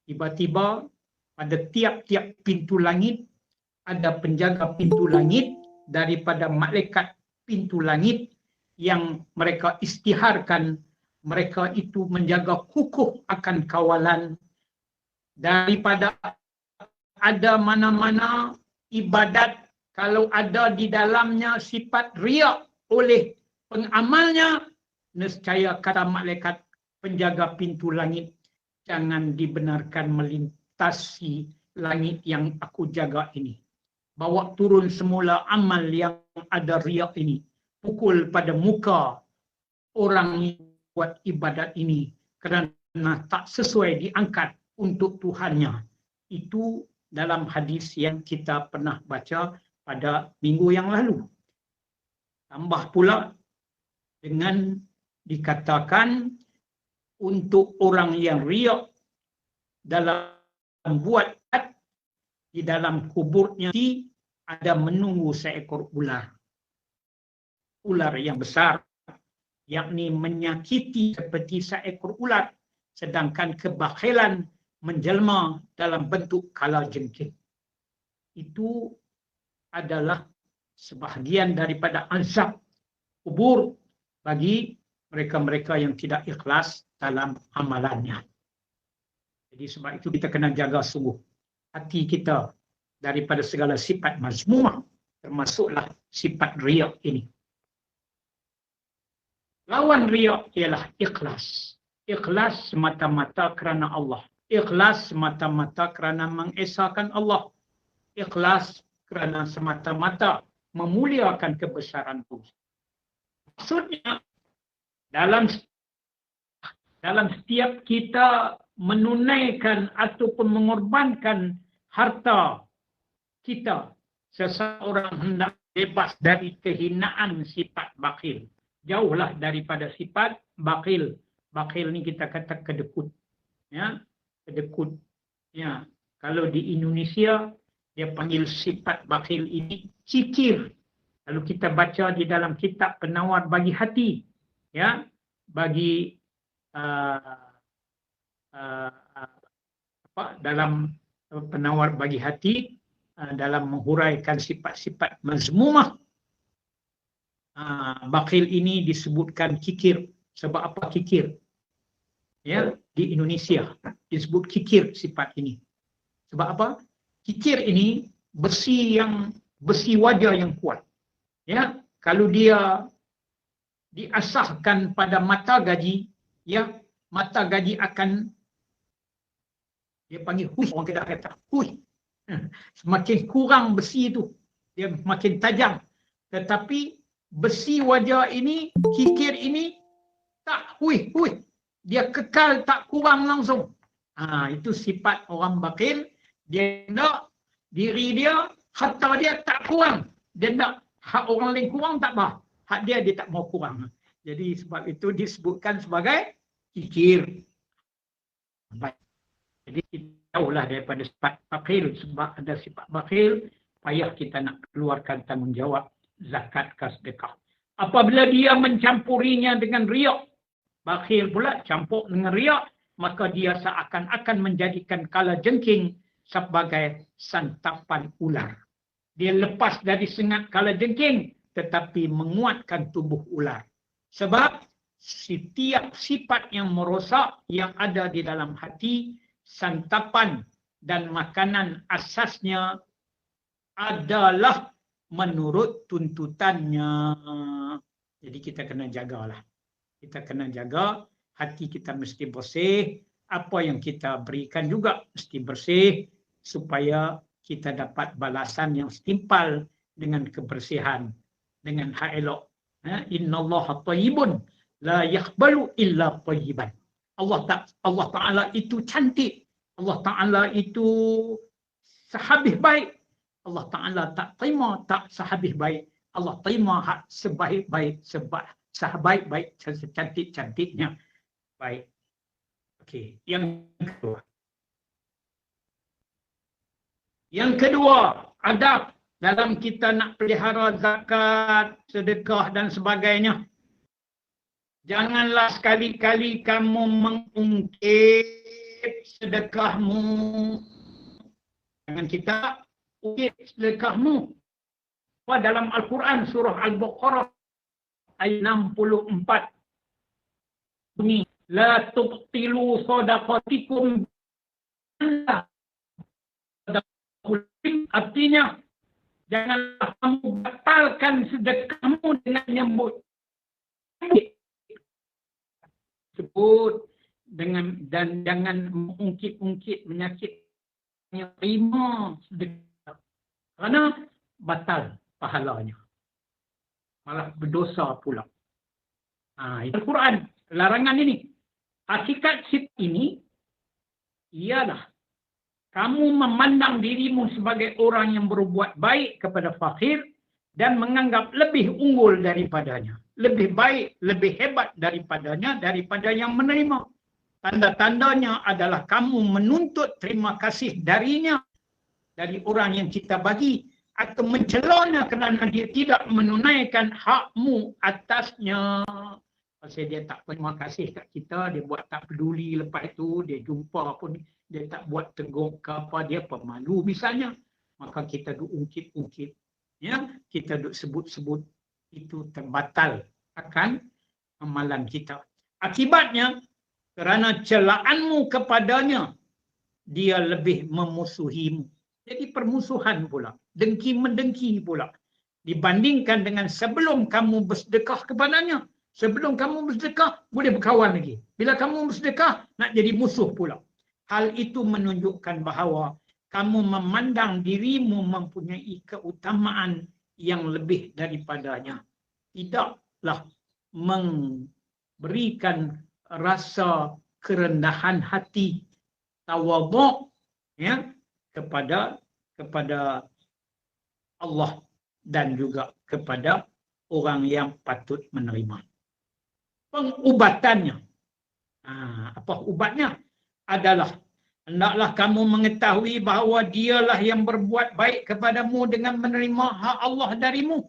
Tiba-tiba pada tiap-tiap pintu langit ada penjaga pintu langit daripada malaikat pintu langit yang mereka istiharkan mereka itu menjaga kukuh akan kawalan daripada ada mana-mana ibadat kalau ada di dalamnya sifat riya oleh pengamalnya, nescaya kata malaikat penjaga pintu langit, jangan dibenarkan melintasi langit yang aku jaga ini. Bawa turun semula amal yang ada riya ini. Pukul pada muka orang yang buat ibadat ini kerana tak sesuai diangkat untuk Tuhannya. Itu dalam hadis yang kita pernah baca pada minggu yang lalu. Tambah pula dengan dikatakan untuk orang yang riya dalam buat di dalam kuburnya ada menunggu seekor ular. Ular yang besar, yakni menyakiti seperti seekor ular, sedangkan kebakhilan menjelma dalam bentuk kalajengking. Itu adalah sebahagian daripada azab kubur bagi mereka-mereka yang tidak ikhlas dalam amalannya. Jadi sebab itu kita kena jaga sungguh hati kita daripada segala sifat mazmumah, termasuklah sifat riya ini. Lawan riya ialah ikhlas. Ikhlas semata-mata kerana Allah. Ikhlas semata-mata kerana mengesahkan Allah. Ikhlas kerana semata-mata memuliakan kebesaran Allah. Maksudnya, dalam setiap kita menunaikan ataupun mengorbankan harta kita, seseorang hendak bebas dari kehinaan sifat bakhil. Jauhlah daripada sifat bakhil. Bakhil ni kita kata kedekut. Ya, kedekut. Ya, kalau di Indonesia dia panggil sifat bakhil ini kikir. Kalau kita baca di dalam kitab Penawar Bagi Hati, ya, bagi dalam Penawar Bagi Hati, dalam menghuraikan sifat-sifat mazmumah, bakhil ini disebutkan kikir. Sebab apa kikir? Ya, di Indonesia disebut kikir sifat ini. Sebab apa? Kikir ini besi wajah yang kuat. Ya, kalau dia diasahkan pada mata gaji, ya, mata gaji akan dia panggil hui, orang kita kata hui. Semakin kurang besi itu, dia makin tajam. Tetapi besi wajah ini, kikir ini tak hui. Dia kekal tak kurang langsung. Itu sifat orang bakhil. Dia nak diri dia, harta dia tak kurang. Dia nak hak orang lain kurang tak apa. Hak dia tak mau kurang. Jadi sebab itu disebutkan sebagai kikir. Baik. Jadi kita jauhlah daripada sifat bakhil. Sebab ada sifat bakhil, payah kita nak keluarkan tanggungjawab zakat ke sedekah. Apabila dia mencampurinya dengan riak, bakhil pula campur dengan riak, maka dia seakan-akan menjadikan kalajengking sebagai santapan ular. Dia lepas dari sengat kalajengking tetapi menguatkan tubuh ular. Sebab setiap sifat yang merosak yang ada di dalam hati, santapan dan makanan asasnya adalah menurut tuntutannya. Jadi kita kena jagalah. Kita kena jaga, hati kita mesti bersih, apa yang kita berikan juga mesti bersih, supaya kita dapat balasan yang setimpal dengan kebersihan, dengan hak elok. Innallaha thayyibun la yaqbalu illa thayyiban. Allah Ta'ala itu cantik, Allah Ta'ala itu sehabis baik, Allah Ta'ala tak terima tak sehabis baik, Allah terima hak sebaik-baik sebaik-baik secantik-cantiknya. Baik. Okey, yang kedua. Yang kedua, adab dalam kita nak pelihara zakat, sedekah dan sebagainya. Janganlah sekali-kali kamu mengungkit sedekahmu. Jangan kita ungkit sedekahmu. Dalam Al-Quran surah Al-Baqarah ayat 64 bunyi la tubtilu sadaqatikum, artinya janganlah kamu batalkan sedekahmu dengan nyebut dan jangan mengungkit-ungkit menyakitnya terima sedekah kerana batal pahalanya, malah berdosa pula. Al-Quran larangan ini. Hakikat sifat ini ialah kamu memandang dirimu sebagai orang yang berbuat baik kepada fakir dan menganggap lebih unggul daripadanya, lebih baik, lebih hebat daripadanya, daripada yang menerima. Tanda-tandanya adalah kamu menuntut terima kasih darinya, dari orang yang kita bagi, atau mencelanya kerana dia tidak menunaikan hakmu atasnya. Pasal dia tak terima kasih kat kita, dia buat tak peduli, lepas itu dia jumpa pun dia tak buat tegur ke apa, dia pemalu misalnya. Maka kita duk ungkit-ungkit, ya, kita duk sebut-sebut, itu terbatal akan amalan kita. Akibatnya, kerana celaanmu kepadanya, dia lebih memusuhimu. Jadi permusuhan pula, dengki-mendengki pula. Dibandingkan dengan sebelum kamu bersedekah kepadanya. Sebelum kamu bersedekah, boleh berkawan lagi. Bila kamu bersedekah, nak jadi musuh pula. Hal itu menunjukkan bahawa kamu memandang dirimu mempunyai keutamaan yang lebih daripadanya. Tidaklah memberikan rasa kerendahan hati, tawadhu, ya, kepada Allah dan juga kepada orang yang patut menerima. Pengubatannya, apa ubatnya? Adalah hendaklah kamu mengetahui bahawa dialah yang berbuat baik kepadamu dengan menerima hak Allah darimu.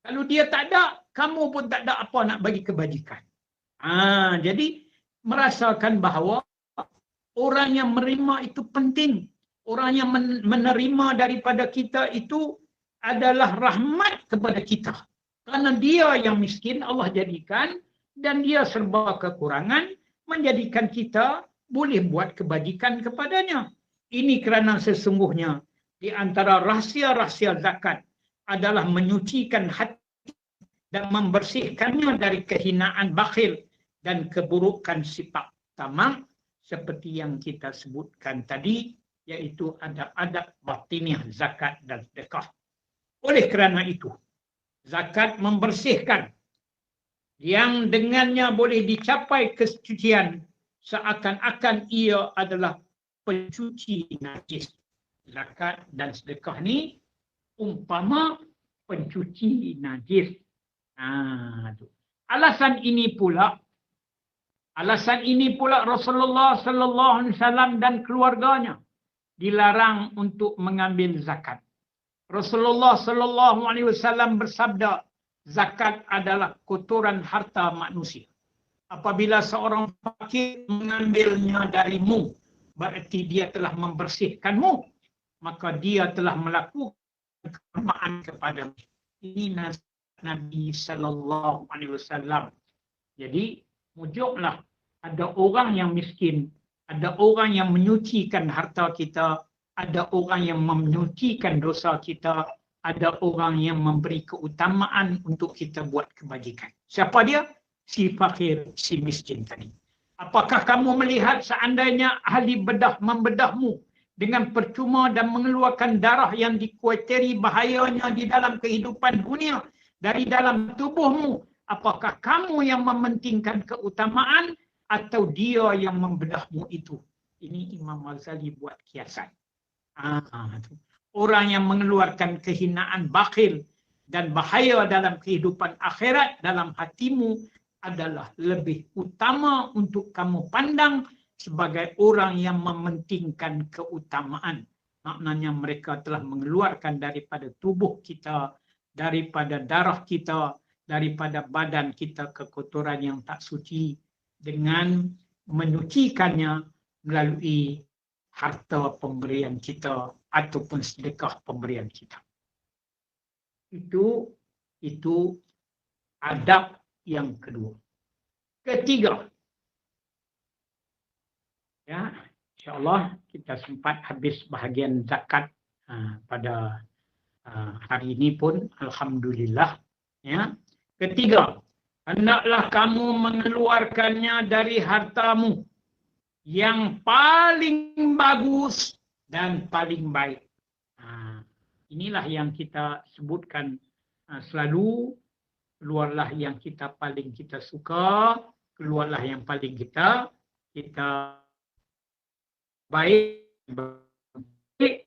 Kalau dia tak ada, kamu pun tak ada apa nak bagi kebajikan. Jadi merasakan bahawa orang yang menerima itu penting. Orang yang menerima daripada kita itu adalah rahmat kepada kita. Kerana dia yang miskin Allah jadikan dan dia serba kekurangan, menjadikan kita boleh buat kebajikan kepadanya. Ini kerana sesungguhnya di antara rahsia-rahsia zakat adalah menyucikan hati dan membersihkannya dari kehinaan bakhil dan keburukan sifat tamak seperti yang kita sebutkan tadi, iaitu adab-adab batiniah zakat dan sedekah. Oleh kerana itu, Zakat membersihkan, yang dengannya boleh dicapai kesucian seakan-akan ia adalah pencuci najis. Zakat dan sedekah ni umpama pencuci najis. Alasan ini pula Rasulullah sallallahu alaihi wasallam dan keluarganya dilarang untuk mengambil zakat. Rasulullah sallallahu alaihi wasallam bersabda, zakat adalah kotoran harta manusia. Apabila seorang fakir mengambilnya darimu, berarti dia telah membersihkanmu, maka dia telah melakukan keutamaan kepadamu. Ini nasihat Nabi sallallahu alaihi wasallam. Jadi, mujuklah ada orang yang miskin, ada orang yang menyucikan harta kita, ada orang yang menyucikan dosa kita, ada orang yang memberi keutamaan untuk kita buat kebajikan. Siapa dia? Si fakir, si miskin tadi. Apakah kamu melihat seandainya ahli bedah membedahmu dengan percuma dan mengeluarkan darah yang dikuatiri bahayanya di dalam kehidupan dunia dari dalam tubuhmu, apakah kamu yang mementingkan keutamaan atau dia yang membedahmu itu? Ini Imam Ghazali buat kiasan. Orang yang mengeluarkan kehinaan, bakhil dan bahaya dalam kehidupan akhirat dalam hatimu adalah lebih utama untuk kamu pandang sebagai orang yang mementingkan keutamaan. Maknanya mereka telah mengeluarkan daripada tubuh kita, daripada darah kita, daripada badan kita kekotoran yang tak suci dengan menyucikannya melalui harta pemberian kita ataupun sedekah pemberian kita. Itu adab yang kedua. Ketiga, ya, insya-Allah kita sempat habis bahagian zakat pada hari ini pun, alhamdulillah. Ya. Ketiga, hendaklah kamu mengeluarkannya dari hartamu yang paling bagus dan paling baik. Inilah yang kita sebutkan selalu. Keluarlah yang kita paling kita suka, keluarlah yang paling kita baik.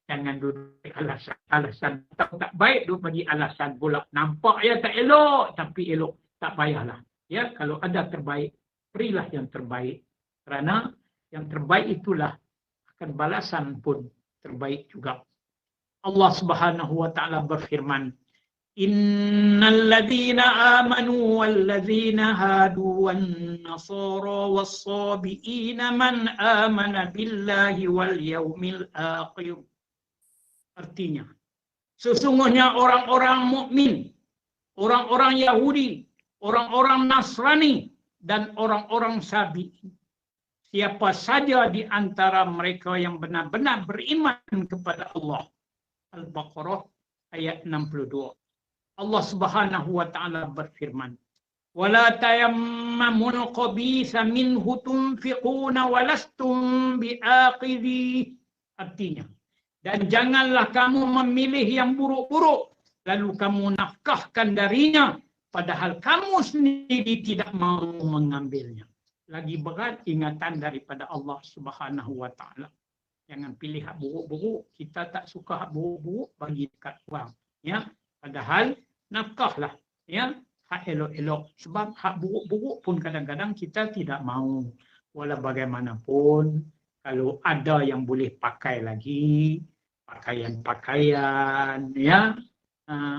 Jangan duduk alasan tak baik, duduk bagi alasan pula. Nampak ya tak elok, tapi elok. Tak payahlah. Ya, kalau ada terbaik, berilah yang terbaik. Kerana yang terbaik itulah akan balasan pun terbaik juga. Allah Subhanahu wa taala berfirman, Innal ladzina amanu wal ladzina hadu wan nasara was sabiina man amana billahi wal yaumil akhir. Artinya, sesungguhnya orang-orang mukmin, orang-orang Yahudi, orang-orang Nasrani dan orang-orang Sabi'in, siapa saja di antara mereka yang benar-benar beriman kepada Allah. Al-Baqarah ayat 62. Allah Subhanahu wa taala berfirman, "Wala tayammamul khabitha minhu tunfiquna walastum biaqidhi." Artinya, dan janganlah kamu memilih yang buruk-buruk lalu kamu nafkahkan darinya padahal kamu sendiri tidak mau mengambilnya. Lagi berat ingatan daripada Allah Subhanahu wa taala. Jangan pilih hak buruk-buruk, kita tak suka hak buruk-buruk bagi dekat orang, ya. Padahal nafkahlah, ya, hak elok-elok. Sebab hak buruk-buruk pun kadang-kadang kita tidak mau. Walau bagaimanapun, kalau ada yang boleh pakai lagi, pakaian-pakaian, ya,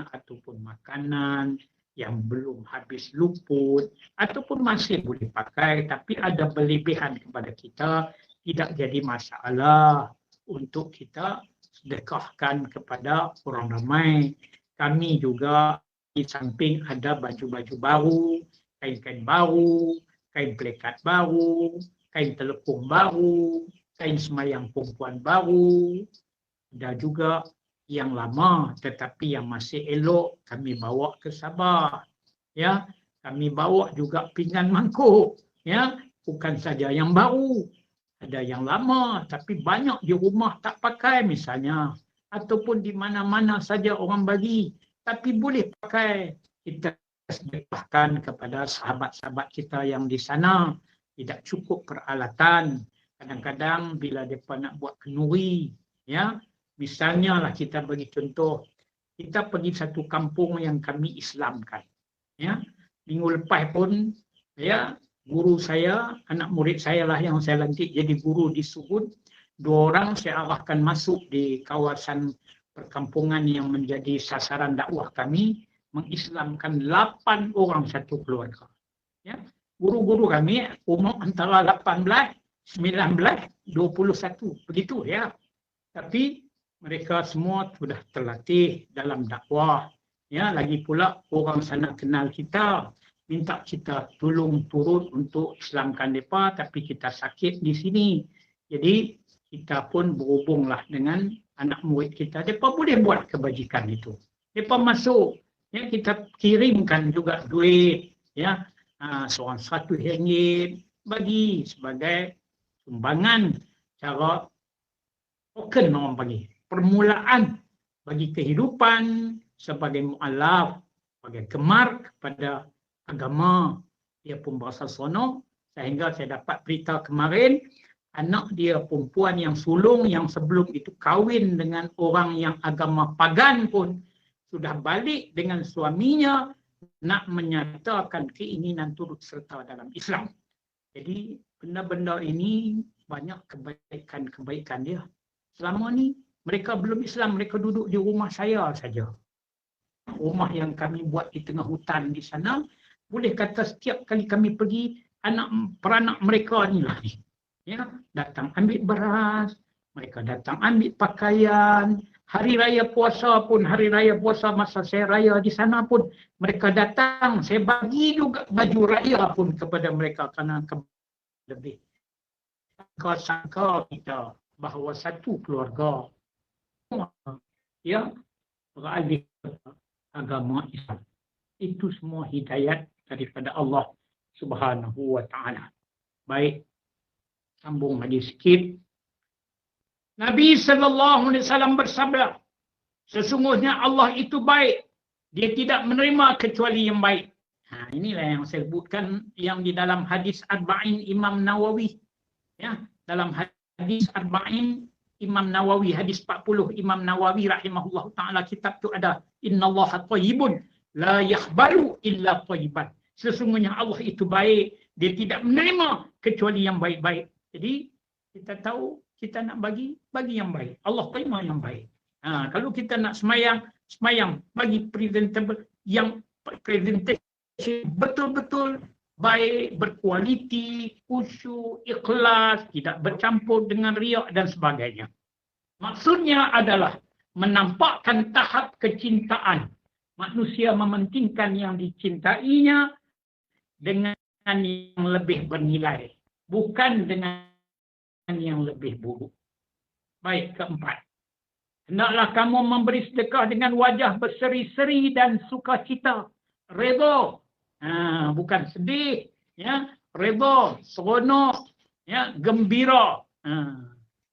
ataupun makanan yang belum habis luput, ataupun masih boleh pakai, tapi ada berlebihan kepada kita, tidak jadi masalah untuk kita sedekahkan kepada orang ramai. Kami juga di samping ada baju-baju baru, kain-kain baru, kain pelekat baru, kain telepung baru, kain semayang perempuan baru. Ada juga yang lama tetapi yang masih elok kami bawa ke Sabah. Ya, kami bawa juga pinggan mangkuk, ya, bukan saja yang baru. Ada yang lama tapi banyak di rumah tak pakai misalnya, ataupun di mana-mana saja orang bagi. tapi boleh pakai. Kita sedekahkan kepada sahabat-sahabat kita yang di sana. Tidak cukup peralatan. Kadang-kadang bila mereka nak buat kenduri, ya, misalnya lah kita bagi contoh, kita pergi satu kampung yang kami Islamkan, ya, minggu lepas pun, ya, guru saya, anak murid saya lah yang saya lantik jadi guru di Subud, 2 orang saya arahkan masuk di kawasan perkampungan yang menjadi sasaran dakwah kami, mengislamkan 8 orang satu keluarga. Ya, guru-guru kami umur antara 18, 19, 21, begitu ya. Tapi mereka semua sudah terlatih dalam dakwah. Ya, lagi pula orang sana kenal kita, minta kita tolong turun untuk Islamkan mereka, tapi kita sakit di sini. Jadi kita pun berhubunglah dengan anak murid kita. Mereka boleh buat kebajikan itu. Mereka masuk, ya, kita kirimkan juga duit, ya, seorang RM1 bagi sebagai sumbangan, cara token orang panggil, permulaan bagi kehidupan sebagai mu'alaf, sebagai gemar kepada agama. Dia pun berasal sono, sehingga saya dapat berita kemarin, anak dia perempuan yang sulung yang sebelum itu kahwin dengan orang yang agama pagan pun sudah balik dengan suaminya nak menyatakan keinginan turut serta dalam Islam. Jadi benda-benda ini banyak kebaikan-kebaikan dia. Selama ni mereka belum Islam, mereka duduk di rumah saya saja. Rumah yang kami buat di tengah hutan di sana, boleh kata setiap kali kami pergi, peranak mereka ni lah ni. Ya, datang ambil beras, mereka datang ambil pakaian. Hari raya puasa pun, hari raya puasa masa saya raya di sana pun, mereka datang. Saya bagi juga baju raya pun kepada mereka kerana lebih. Sangka kita bahawa satu keluarga, ya, beralih agama Islam. Itu semua hidayat daripada Allah Subhanahu wa Ta'ala. Baik, sambung lagi sikit. Nabi SAW bersabda, sesungguhnya Allah itu baik. Dia tidak menerima kecuali yang baik. Inilah yang saya sebutkan yang di dalam hadis Arba'in Imam Nawawi. Ya, dalam hadis Arba'in Imam Nawawi, hadis 40 Imam Nawawi rahimahullah ta'ala, kitab tu ada, innallaha thayyibun la yaqbalu illa thayyiban. Sesungguhnya Allah itu baik, dia tidak menerima kecuali yang baik-baik. Jadi kita tahu kita nak bagi yang baik. Allah terima yang baik. Kalau kita nak semayang bagi presentable, yang presentation betul-betul baik, berkualiti, khusyuk, ikhlas, tidak bercampur dengan riak dan sebagainya. Maksudnya adalah menampakkan tahap kecintaan. Manusia mementingkan yang dicintainya dengan yang lebih bernilai, bukan dengan yang lebih buruk. Baik, keempat. Hendaklah kamu memberi sedekah dengan wajah berseri-seri dan sukacita. Redha. Bukan sedih. Ya. Redha, seronok, ya, gembira.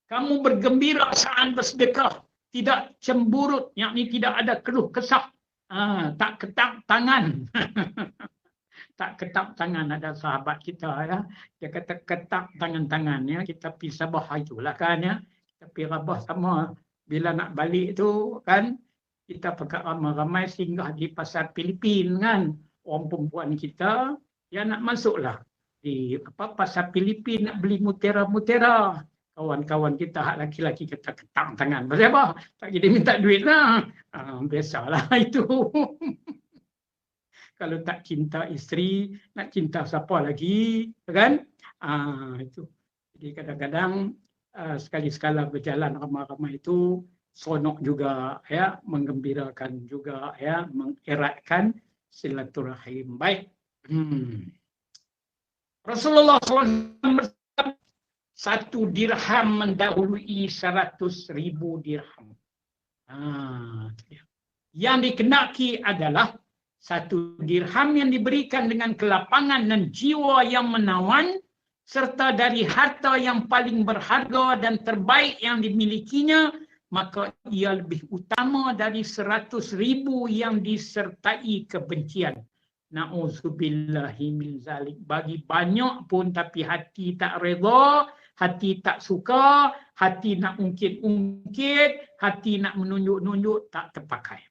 Kamu bergembira saat bersedekah. Tidak cemburut, yakni tidak ada keluh kesah. Tak ketak tangan. Tak ketak tangan, ada sahabat kita, ya, dia kata ketak tangan-tangan, ya, kita pergi Sabah itulah kan, ya, kita pergi Rabah sama, bila nak balik tu kan, kita pakai ramai-ramai singgah di pasar Filipin kan, orang perempuan kita, ya, nak masuklah di pasar Filipin nak beli mutiara-mutiara. Kawan-kawan kita hak laki-laki kata ketak tangan, pasal apa? Tak kira minta duit lah. Biasalah itu. Kalau tak cinta isteri, nak cinta siapa lagi, kan? Itu. Jadi kadang-kadang sekali-sekala berjalan ramai-ramai itu seronok juga, ya, menggembirakan juga, ya, mengeratkan silaturahim. Baik. Rasulullah SAW bersabda, 1 dirham mendahului 100,000 dirham. Yang dikenaki adalah 1 dirham yang diberikan dengan kelapangan dan jiwa yang menawan, serta dari harta yang paling berharga dan terbaik yang dimilikinya, maka ia lebih utama dari 100,000 yang disertai kebencian. Na'udzubillahi min zalik. Bagi banyak pun tapi hati tak reda, hati tak suka, hati nak ungkit-ungkit, hati nak menunjuk-nunjuk, tak terpakai.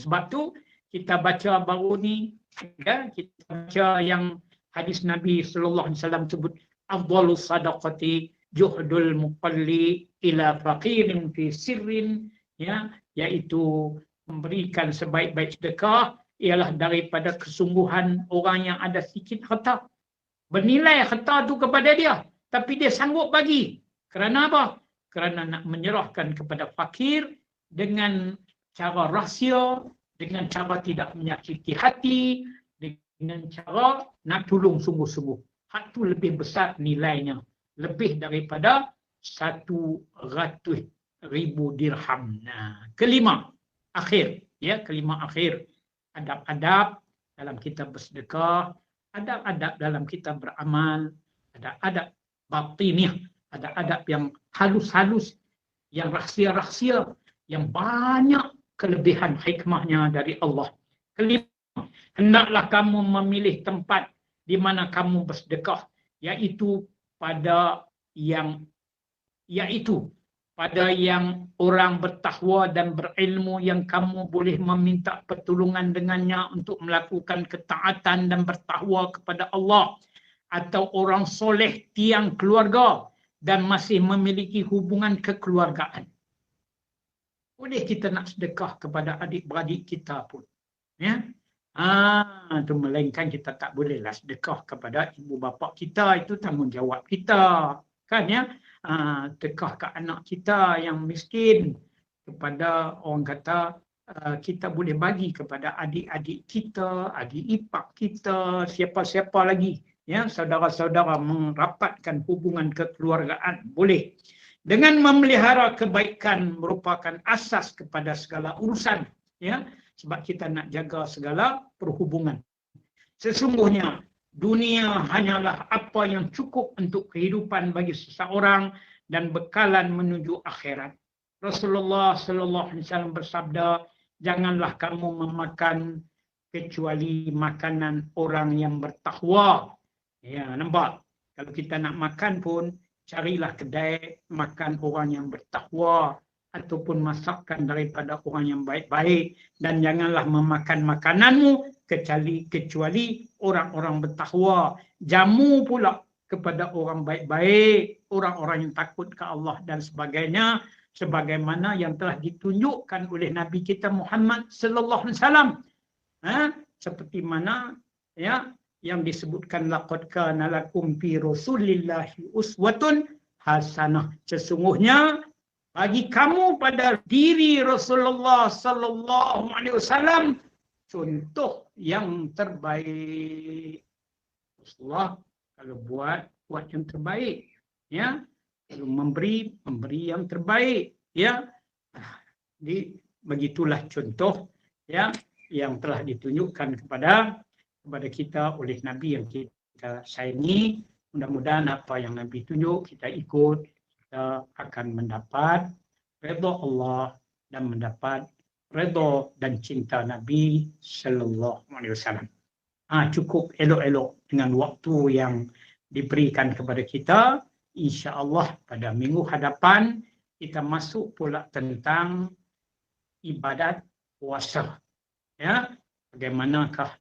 Sebab tu kita baca baru ni, ya, kita baca yang hadis Nabi sallallahu alaihi wasallam sebut afdhalus sadaqati juhdul muqalli ila faqirin fi sirrin, ya, iaitu memberikan sebaik-baik sedekah ialah daripada kesungguhan orang yang ada sikit harta. Bernilai harta tu kepada dia, tapi dia sanggup bagi. Kerana apa? Kerana nak menyerahkan kepada fakir dengan cara rahsia, dengan cara tidak menyakiti hati, dengan cara nak tolong sungguh-sungguh. Hak tu lebih besar nilainya, lebih daripada 100,000 dirham. Nah, kelima akhir, ya, kelima akhir, adab-adab dalam kita bersedekah, adab-adab dalam kita beramal, adab-adab batiniah, adab-adab yang halus-halus, yang rahsia-rahsia, yang banyak kelebihan hikmahnya dari Allah. Kelima, hendaklah kamu memilih tempat di mana kamu bersedekah, iaitu pada yang orang bertakwa dan berilmu yang kamu boleh meminta pertolongan dengannya untuk melakukan ketaatan dan bertakwa kepada Allah, atau orang soleh tiang keluarga dan masih memiliki hubungan kekeluargaan. Boleh kita nak sedekah kepada adik-beradik kita pun, ya. Tu melainkan kita tak bolehlah sedekah kepada ibu bapa kita, itu tanggungjawab kita, kan, ya. Sedekah ke anak kita yang miskin, kepada orang kata kita boleh bagi kepada adik-adik kita, adik ipar kita, siapa-siapa lagi, ya, saudara-saudara merapatkan hubungan kekeluargaan, boleh. Dengan memelihara kebaikan merupakan asas kepada segala urusan, ya, sebab kita nak jaga segala perhubungan. Sesungguhnya dunia hanyalah apa yang cukup untuk kehidupan bagi seseorang dan bekalan menuju akhirat. Rasulullah sallallahu alaihi wasallam bersabda, janganlah kamu memakan kecuali makanan orang yang bertakwa. Ya, nampak? Kalau kita nak makan pun carilah kedai makan orang yang bertakwa, ataupun masakan daripada orang yang baik-baik, dan janganlah memakan makananmu kecuali orang-orang bertakwa. Jamu pula kepada orang baik-baik, orang-orang yang takut ke Allah dan sebagainya, sebagaimana yang telah ditunjukkan oleh Nabi kita Muhammad sallallahu alaihi wasallam. Seperti mana, ya, yang disebutkan laqad kana lakum fi rasulillahi uswatun hasanah. Sesungguhnya bagi kamu pada diri Rasulullah sallallahu alaihi wasallam contoh yang terbaik. Rasulullah kalau buat yang terbaik, ya. Kalau memberi yang terbaik, ya. Jadi begitulah contoh, ya, yang telah ditunjukkan kepada kita oleh Nabi yang kita sayangi. Mudah-mudahan apa yang Nabi tunjuk kita ikut, kita akan mendapat redha Allah dan mendapat redha dan cinta Nabi sallallahu alaihi wasallam. Cukup elok-elok dengan waktu yang diberikan kepada kita. Insya-Allah pada minggu hadapan kita masuk pula tentang ibadat puasa. Ya, bagaimanakah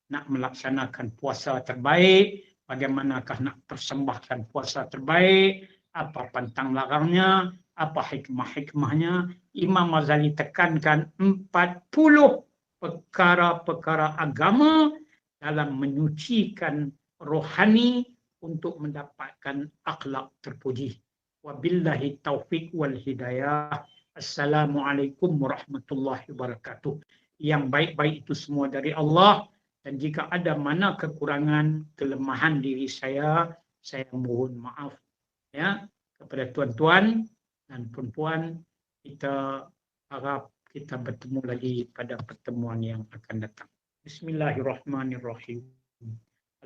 nak melaksanakan puasa terbaik, bagaimanakah nak persembahkan puasa terbaik, apa pantang larangnya, apa hikmah-hikmahnya. Imam Ghazali tekankan 40 perkara-perkara agama dalam menyucikan rohani untuk mendapatkan akhlak terpuji. Wabillahi taufiq wal hidayah. Assalamualaikum warahmatullahi wabarakatuh. Yang baik-baik itu semua dari Allah, dan jika ada mana kekurangan, kelemahan diri saya mohon maaf, ya, kepada tuan-tuan dan puan-puan. Kita harap kita bertemu lagi pada pertemuan yang akan datang. Bismillahirrahmanirrahim.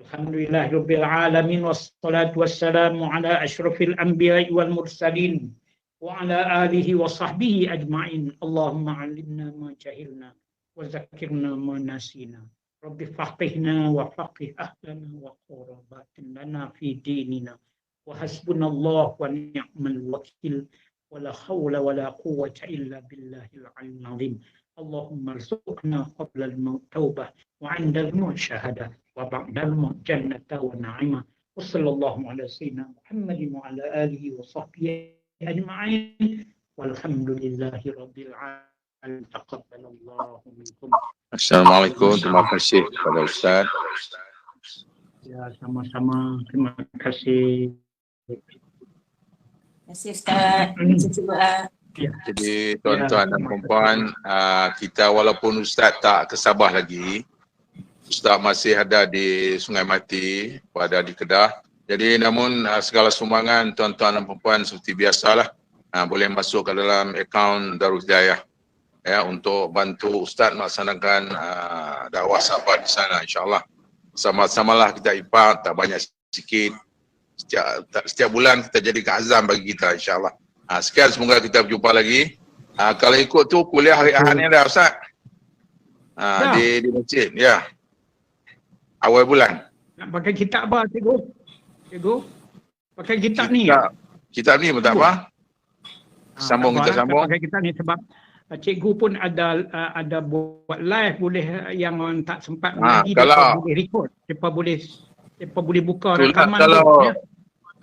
Alhamdulillahirabbil alamin wassalatu wassalamu ala asyrafil anbiya'i wal mursalin وعلى آله وصحبه أجمعين. اللهم علمنا ما جهلنا وذكرنا ما نسينا. رب فقهنا وفقه أهلنا وقراباتنا في ديننا وحسبنا الله ونعم الوكيل ولا حول ولا قوة إلا بالله العلي العظيم. اللهم ارزقنا قبل الموت توبة وعند الموت شهادة وبعد الموت جنة ونعيمة. وصلى الله على سيدنا محمد وعلى آله وصحبه أجمعين والحمد لله رب العالمين. تقبل الله منكم. Assalamualaikum. Terima kasih kepada Ustaz. Ya, sama-sama. Terima kasih. Terima kasih Ustaz. Terima kasih juga. Jadi tuan-tuan dan puan-puan, kita walaupun Ustaz tak kesabah lagi, Ustaz masih ada di Sungai Mati, ada di Kedah. Jadi namun segala sumbangan tuan-tuan dan puan-puan seperti biasalah boleh masuk ke dalam akaun Darul Hidayah ya untuk bantu Ustaz melaksanakan dakwah sahabat di sana, insya-Allah. Sama-samalah kita ifat, tak banyak sikit. Setiap bulan kita jadikan azam bagi kita, insya-Allah. Sekian, semoga kita berjumpa lagi. Kalau ikut tu kuliah hari Ahad ni dah Ustaz. Di masjid, ya. Awal bulan. Nak pakai kitab apa, cikgu? Cikgu? Pakai kitab ni? Kitab ni pun tak apa. Sambung, kita sambung. Pakai kitab ni sebab cikgu pun ada buat live, boleh yang orang tak sempat mengaji, kalau boleh record. Mereka boleh buka rakaman.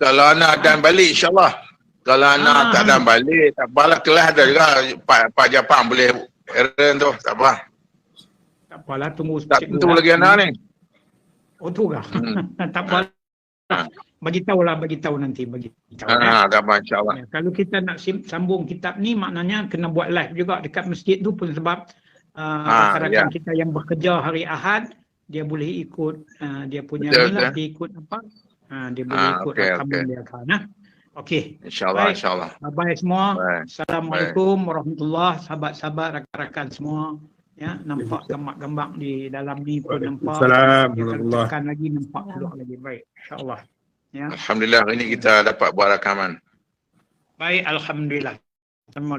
Kalau anak dan balik, insya-Allah. Kalau anak tak dan balik, tak apalah, kelas ada juga. Pak Japang boleh error tu, tak apa. Tak apalah, tunggu tak cikgu. Tentu lagi anak ni. Oh tu kah? Tak apa. Bagi tahu nanti. Tak apa, insya-Allah. Ya, kalau kita nak sambung kitab ni, maknanya kena buat live juga dekat masjid tu pun, sebab rakan-rakan kita yang bekerja hari Ahad, dia boleh ikut dia punya ni lah, dia ikut apa? Dia boleh ikut rakaman dia kan. Okey. Insya-Allah, insya-Allah. Bye semua. Assalamualaikum warahmatullahi, sahabat-sahabat, rakan-rakan semua. Ya, nampak gambar-gambar di dalam ni pun nampak. Assalamualaikum. Akan lagi nampak keluar lagi. Baik, insya-Allah. Ya. Alhamdulillah, hari ini kita dapat buat rakaman. Baik, alhamdulillah. Terima kasih.